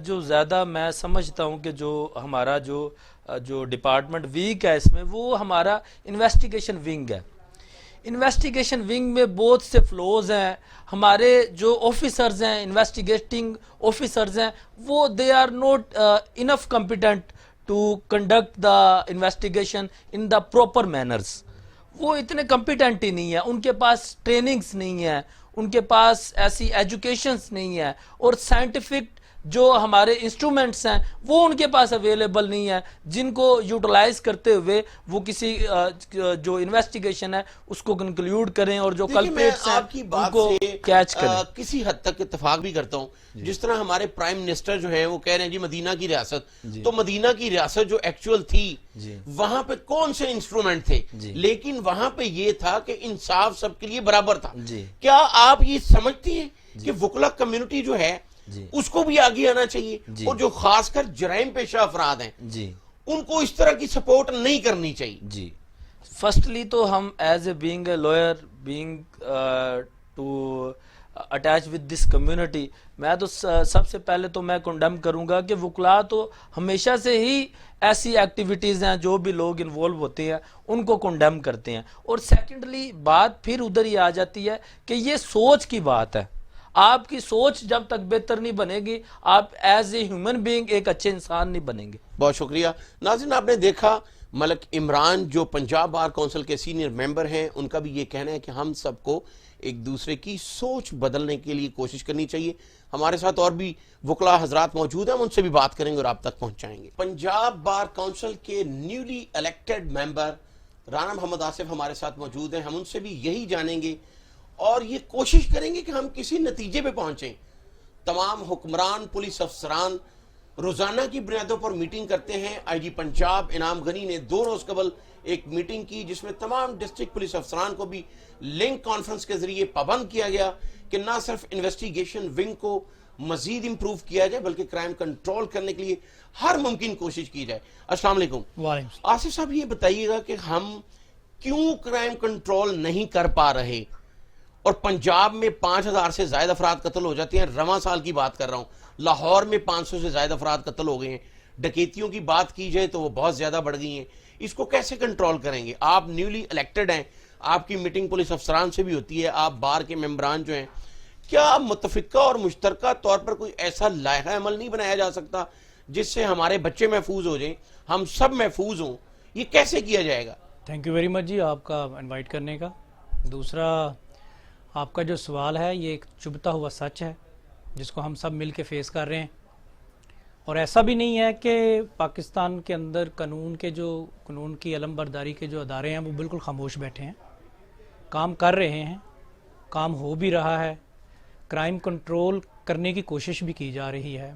جو زیادہ میں سمجھتا ہوں کہ جو ہمارا جو ڈپارٹمنٹ ویک ہے اس میں، وہ ہمارا انویسٹیگیشن ونگ ہے۔ انویسٹیگیشن ونگ میں بہت سے فلوز ہیں، ہمارے جو آفیسرز ہیں، انویسٹیگیٹنگ آفیسرز ہیں، وہ they are not enough competent to conduct the investigation in the proper manners. وہ اتنے کمپیٹنٹ ہی نہیں ہے, ان کے پاس ٹریننگز نہیں ہے, ان کے پاس ایسی ایجوکیشنز نہیں ہے, اور سائنٹیفک جو ہمارے انسٹرومنٹس ہیں وہ ان کے پاس اویلیبل نہیں ہے جن کو یوٹیلائز کرتے ہوئے وہ کسی جو انویسٹیگیشن ہے اس کو کنکلیوڈ کریں اور جو کلپریٹس ہیں ان کو کیچ کریں. کسی حد تک اتفاق بھی کرتا ہوں, جس طرح ہمارے پرائم منسٹر جو ہیں وہ کہہ رہے ہیں جی مدینہ کی ریاست, تو مدینہ کی ریاست جو ایکچوئل تھی وہاں پہ کون سے انسٹرومنٹ تھے, لیکن وہاں پہ یہ تھا کہ انصاف سب کے لیے برابر تھا. کیا آپ یہ سمجھتی ہیں کہ وکلا کمیونٹی جو ہے اس کو بھی آگے آنا چاہیے, اور جو خاص کر جرائم پیشہ افراد ہیں ان کو اس طرح کی سپورٹ نہیں کرنی چاہیے؟ فرسٹلی تو ہم as a being a lawyer, being to attach with this community, میں تو سب سے پہلے تو میں کنڈیم کروں گا کہ وکلا تو ہمیشہ سے ہی ایسی ایکٹیویٹیز ہیں جو بھی لوگ انوالو ہوتے ہیں ان کو کنڈیم کرتے ہیں. اور سیکنڈلی بات پھر ادھر ہی آ جاتی ہے کہ یہ سوچ کی بات ہے. آپ کی سوچ جب تک بہتر نہیں بنے گی آپ ایز اے ہیومن بینگ ایک اچھے انسان نہیں بنیں گے. بہت شکریہ. ناظرین, آپ نے دیکھا ملک عمران جو پنجاب بار کونسل کے سینئر ممبر ہیں, ان کا بھی یہ کہنا ہے کہ ہم سب کو ایک دوسرے کی سوچ بدلنے کے لیے کوشش کرنی چاہیے. ہمارے ساتھ اور بھی وکلا حضرات موجود ہیں, ہم ان سے بھی بات کریں گے اور آپ تک پہنچائیں گے. پنجاب بار کونسل کے نیولی الیکٹڈ ممبر رانا محمد آصف ہمارے ساتھ موجود ہیں, ہم ان سے بھی یہی جانیں گے اور یہ کوشش کریں گے کہ ہم کسی نتیجے پہ پہنچیں. تمام حکمران, پولیس افسران روزانہ کی بنیادوں پر میٹنگ کرتے ہیں. آئی جی پنجاب انعام غنی نے 2 روز قبل ایک میٹنگ کی جس میں تمام ڈسٹرکٹ پولیس افسران کو بھی لنک کانفرنس کے ذریعے پابند کیا گیا کہ نہ صرف انویسٹیگیشن ونگ کو مزید امپروو کیا جائے بلکہ کرائم کنٹرول کرنے کے لیے ہر ممکن کوشش کی جائے. السلام علیکم. آصف صاحب, یہ بتائیے گا کہ ہم کیوں کرائم کنٹرول نہیں کر پا رہے, اور پنجاب میں 5000 سے زائد افراد قتل ہو جاتے ہیں. رواں سال کی بات کر رہا ہوں, لاہور میں 500 سے زائد افراد قتل ہو گئے ہیں. ڈکیتیوں کی بات کی جائے تو وہ بہت زیادہ بڑھ گئی ہیں. اس کو کیسے کنٹرول کریں گے؟ آپ نیولی الیکٹڈ ہیں, آپ کی میٹنگ پولیس افسران سے بھی ہوتی ہے, آپ بار کے ممبران جو ہیں, کیا متفقہ اور مشترکہ طور پر کوئی ایسا لائحہ عمل نہیں بنایا جا سکتا جس سے ہمارے بچے محفوظ ہو جائیں, ہم سب محفوظ ہوں؟ یہ کیسے کیا جائے گا؟ تھینک یو ویری مچ جی آپ کا انوائٹ کرنے کا. دوسرا, آپ کا جو سوال ہے یہ ایک چبھتا ہوا سچ ہے جس کو ہم سب مل کے فیس کر رہے ہیں. اور ایسا بھی نہیں ہے کہ پاکستان کے اندر قانون کی علم برداری کے جو ادارے ہیں وہ بالکل خاموش بیٹھے ہیں. کام کر رہے ہیں, کام ہو بھی رہا ہے, کرائم کنٹرول کرنے کی کوشش بھی کی جا رہی ہے.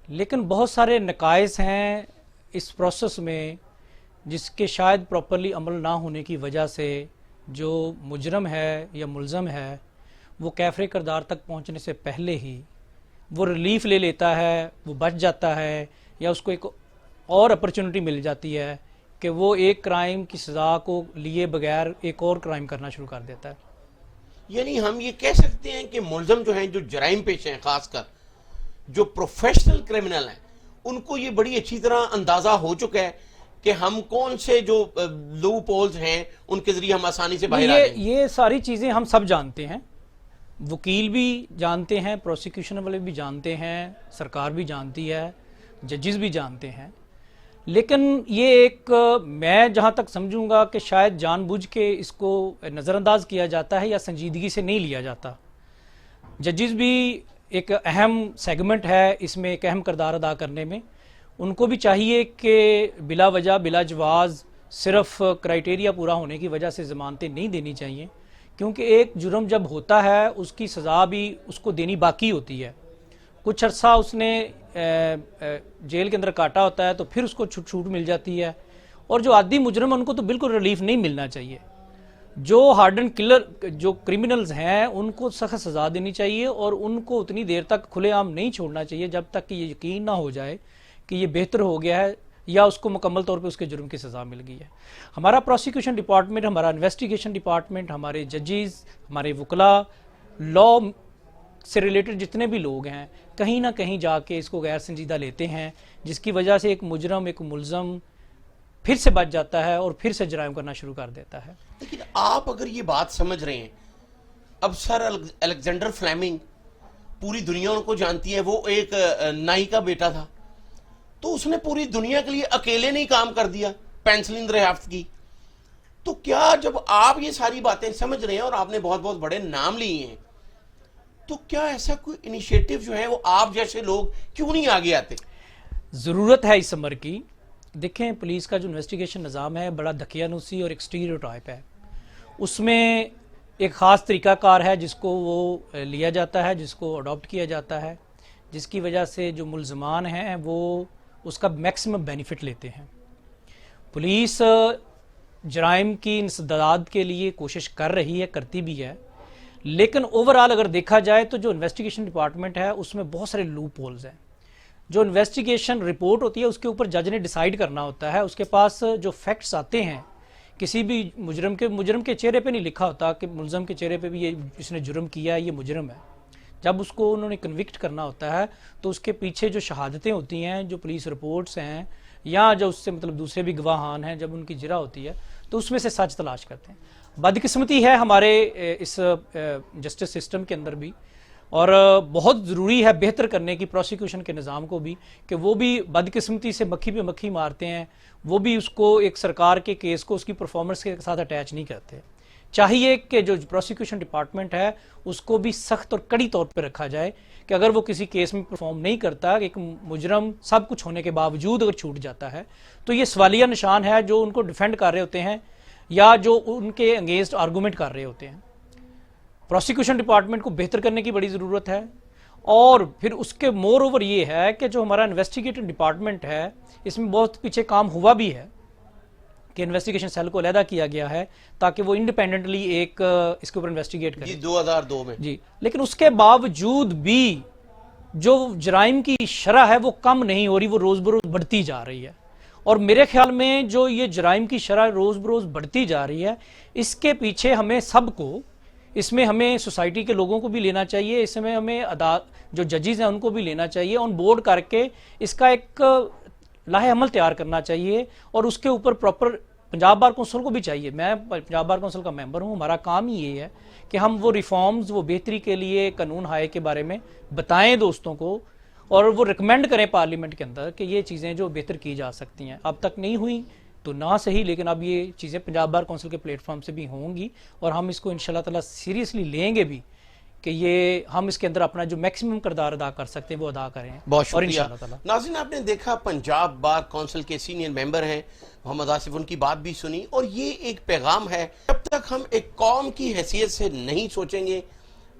لیکن بہت سارے نقائص ہیں اس پروسیس میں جس کے شاید پراپرلی عمل نہ ہونے کی وجہ سے جو مجرم ہے یا ملزم ہے وہ کیفر کردار تک پہنچنے سے پہلے ہی وہ ریلیف لے لیتا ہے, وہ بچ جاتا ہے, یا اس کو ایک اور اپرچونٹی مل جاتی ہے کہ وہ ایک کرائم کی سزا کو لیے بغیر ایک اور کرائم کرنا شروع کر دیتا ہے. یعنی ہم یہ کہہ سکتے ہیں کہ ملزم جو ہیں, جو جرائم پیش ہیں, خاص کر جو پروفیشنل کرمنل ہیں, ان کو یہ بڑی اچھی طرح اندازہ ہو چکا ہے کہ ہم کون سے جو لوپ ہولز ہیں ان کے ذریعے ہم آسانی سے باہر آ جائیں. یہ ساری چیزیں ہم سب جانتے ہیں, وکیل بھی جانتے ہیں, پروسیکیوشن والے بھی جانتے ہیں, سرکار بھی جانتی ہے, ججز بھی جانتے ہیں. لیکن یہ ایک میں جہاں تک سمجھوں گا کہ شاید جان بوجھ کے اس کو نظر انداز کیا جاتا ہے یا سنجیدگی سے نہیں لیا جاتا. ججز بھی ایک اہم سیگمنٹ ہے اس میں, ایک اہم کردار ادا کرنے میں. ان کو بھی چاہیے کہ بلا وجہ بلا جواز صرف کرائٹیریا پورا ہونے کی وجہ سے ضمانتیں نہیں دینی چاہیے, کیونکہ ایک جرم جب ہوتا ہے اس کی سزا بھی اس کو دینی باقی ہوتی ہے. کچھ عرصہ اس نے جیل کے اندر کاٹا ہوتا ہے تو پھر اس کو چھوٹ مل جاتی ہے. اور جو عادی مجرم ان کو تو بالکل ریلیف نہیں ملنا چاہیے. جو ہارڈن کلر جو کرمنلز ہیں ان کو سخت سزا دینی چاہیے, اور ان کو اتنی دیر تک کھلے عام نہیں چھوڑنا چاہیے جب تک کہ یہ یقین نہ ہو جائے کہ یہ بہتر ہو گیا ہے یا اس کو مکمل طور پہ اس کے جرم کی سزا مل گئی ہے. ہمارا پروسیکیوشن ڈپارٹمنٹ, ہمارا انویسٹیگیشن ڈپارٹمنٹ, ہمارے ججز, ہمارے وکلا, لا سے ریلیٹڈ جتنے بھی لوگ ہیں, کہیں نہ کہیں جا کے اس کو غیر سنجیدہ لیتے ہیں, جس کی وجہ سے ایک مجرم, ایک ملزم پھر سے بچ جاتا ہے اور پھر سے جرائم کرنا شروع کر دیتا ہے. لیکن آپ اگر یہ بات سمجھ رہے ہیں, اب سر الیگزینڈر فلیمنگ پوری دنیا ان کو جانتی ہے, وہ ایک نائی کا بیٹا تھا, تو اس نے پوری دنیا کے لیے اکیلے نہیں کام کر دیا پینسلین دریافت کی. تو کیا جب آپ یہ ساری باتیں سمجھ رہے ہیں اور آپ نے بہت بہت بڑے نام لیے ہیں, تو کیا ایسا کوئی انیشیٹو جو ہے وہ آپ جیسے لوگ کیوں نہیں آگے آتے؟ ضرورت ہے اس عمر کی. دیکھیں پولیس کا جو انویسٹیگیشن نظام ہے بڑا دقیانوسی اور ایک اسٹیریوٹائپ ہے. اس میں ایک خاص طریقہ کار ہے جس کو وہ لیا جاتا ہے, جس کو اڈاپٹ کیا جاتا ہے, جس کی وجہ سے جو ملزمان ہیں وہ اس کا میکسیمم بینیفٹ لیتے ہیں. پولیس جرائم کی انسداد کے لیے کوشش کر رہی ہے, کرتی بھی ہے, لیکن اوورآل اگر دیکھا جائے تو جو انویسٹیگیشن ڈپارٹمنٹ ہے اس میں بہت سارے لوپ ہولز ہیں. جو انویسٹیگیشن رپورٹ ہوتی ہے اس کے اوپر جج نے ڈیسائیڈ کرنا ہوتا ہے. اس کے پاس جو فیکٹس آتے ہیں کسی بھی مجرم کے چہرے پہ نہیں لکھا ہوتا کہ ملزم کے چہرے پہ بھی یہ اس نے جرم کیا ہے, یہ مجرم ہے. جب اس کو انہوں نے کنوکٹ کرنا ہوتا ہے تو اس کے پیچھے جو شہادتیں ہوتی ہیں, جو پولیس رپورٹس ہیں, یا جو اس سے مطلب دوسرے بھی گواہان ہیں, جب ان کی جرح ہوتی ہے تو اس میں سے سچ تلاش کرتے ہیں. بدقسمتی ہے ہمارے اس جسٹس سسٹم کے اندر بھی, اور بہت ضروری ہے بہتر کرنے کی پروسیکیوشن کے نظام کو بھی, کہ وہ بھی بدقسمتی سے مکھی پہ مکھی مارتے ہیں. وہ بھی اس کو ایک سرکار کے کیس کو اس کی پرفارمنس کے ساتھ اٹیچ نہیں کرتے. چاہیے کہ جو پروسیکیوشن ڈپارٹمنٹ ہے اس کو بھی سخت اور کڑی طور پہ رکھا جائے کہ اگر وہ کسی کیس میں پرفارم نہیں کرتا, ایک مجرم سب کچھ ہونے کے باوجود اگر چھوٹ جاتا ہے تو یہ سوالیہ نشان ہے جو ان کو ڈیفینڈ کر رہے ہوتے ہیں یا جو ان کے انگیزڈ آرگومنٹ کر رہے ہوتے ہیں. پروسیکیوشن ڈپارٹمنٹ کو بہتر کرنے کی بڑی ضرورت ہے. اور پھر اس کے مور اوور یہ ہے کہ جو ہمارا انویسٹیگیٹنگ ڈپارٹمنٹ ہے اس میں بہت پیچھے کام ہوا بھی ہے کہ انویسٹیگیشن سیل کو علیحدہ کیا گیا ہے تاکہ وہ انڈیپینڈنٹلی ایک اس کے اوپر انویسٹیگیٹ کرے. 2002 میں جی, لیکن اس کے باوجود بھی جو جرائم کی شرح ہے وہ کم نہیں ہو رہی, وہ روز بروز بڑھتی جا رہی ہے. اور میرے خیال میں جو یہ جرائم کی شرح روز بروز بڑھتی جا رہی ہے, اس کے پیچھے ہمیں سب کو, اس میں ہمیں سوسائٹی کے لوگوں کو بھی لینا چاہیے, اس میں ہمیں جو ججز ہیں ان کو بھی لینا چاہیے, آن بورڈ کر کے اس کا ایک لاہ عمل تیار کرنا چاہیے. اور اس کے اوپر پراپر پنجاب بار کونسل کو بھی چاہیے. میں پنجاب بار کونسل کا ممبر ہوں, ہمارا کام ہی یہ ہے کہ ہم وہ ریفارمز, وہ بہتری کے لیے قانون ہائے کے بارے میں بتائیں دوستوں کو, اور وہ ریکمینڈ کریں پارلیمنٹ کے اندر کہ یہ چیزیں جو بہتر کی جا سکتی ہیں. اب تک نہیں ہوئی تو نہ صحیح, لیکن اب یہ چیزیں پنجاب بار کونسل کے پلیٹ فارم سے بھی ہوں گی, اور ہم اس کو انشاءاللہ تعالی سیریسلی لیں گے بھی کہ یہ ہم اس کے اندر اپنا جو میکسیمم کردار ادا کر سکتے ہیں وہ ادا کریں. بہت اور شکریہ. انشاءاللہ تعالی ناظرین, آپ نے دیکھا پنجاب بار کونسل کے سینئر ممبر ہیں محمد آصف, ان کی بات بھی سنی, اور یہ ایک پیغام ہے جب تک ہم ایک قوم کی حیثیت سے نہیں سوچیں گے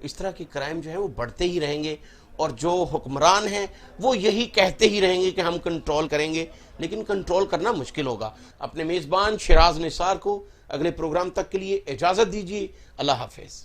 اس طرح کے کرائم جو ہیں وہ بڑھتے ہی رہیں گے, اور جو حکمران ہیں وہ یہی کہتے ہی رہیں گے کہ ہم کنٹرول کریں گے, لیکن کنٹرول کرنا مشکل ہوگا. اپنے میزبان شیراز نثار کو اگلے پروگرام تک کے لیے اجازت دیجیے. اللہ حافظ.